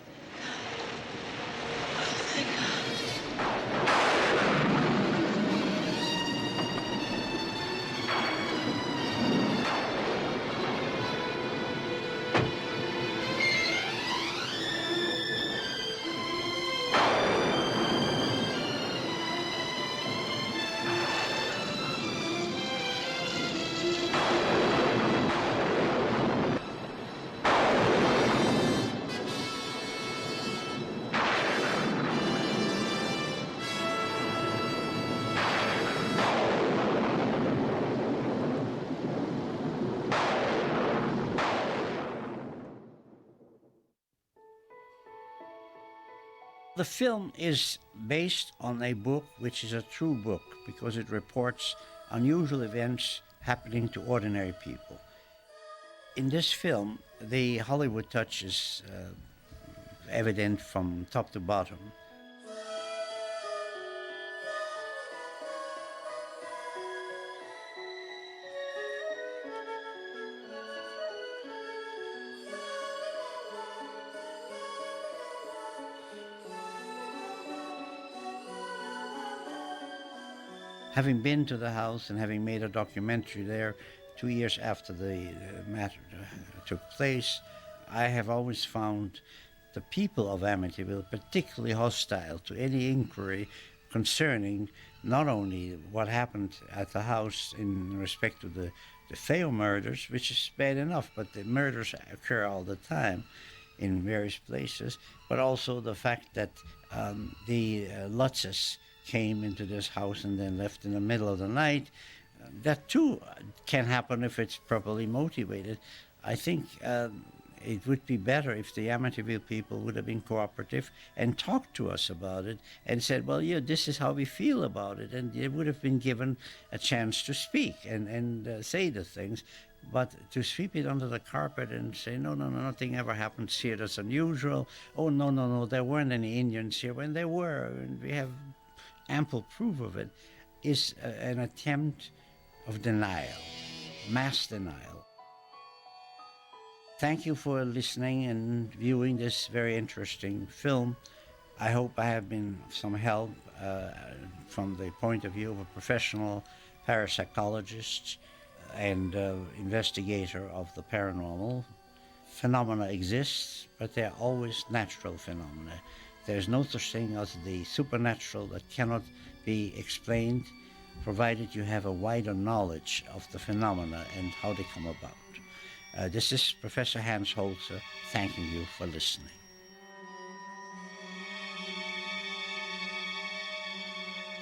The film is based on a book which is a true book because it reports unusual events happening to ordinary people. In this film, the Hollywood touch is evident from top to bottom. Having been to the house and having made a documentary there 2 years after the matter took place, I have always found the people of Amityville particularly hostile to any inquiry concerning not only what happened at the house in respect to the DeFeo murders, which is bad enough, but the murders occur all the time in various places, but also the fact that the Lutzes came into this house and then left in the middle of the night. That too can happen if it's properly motivated. I think it would be better if the Amityville people would have been cooperative and talked to us about it and said, well, yeah, this is how we feel about it. And they would have been given a chance to speak and say the things. But to sweep it under the carpet and say, no, nothing ever happens here that's unusual. Oh, no, there weren't any Indians here. When there were, and we have ample proof of it, is an attempt of denial, mass denial. Thank you for listening and viewing this very interesting film. I hope I have been of some help from the point of view of a professional parapsychologist and investigator of the paranormal. Phenomena exist, but they're always natural phenomena. There's no such thing as the supernatural that cannot be explained, provided you have a wider knowledge of the phenomena and how they come about. This is Professor Hans Holzer thanking you for listening.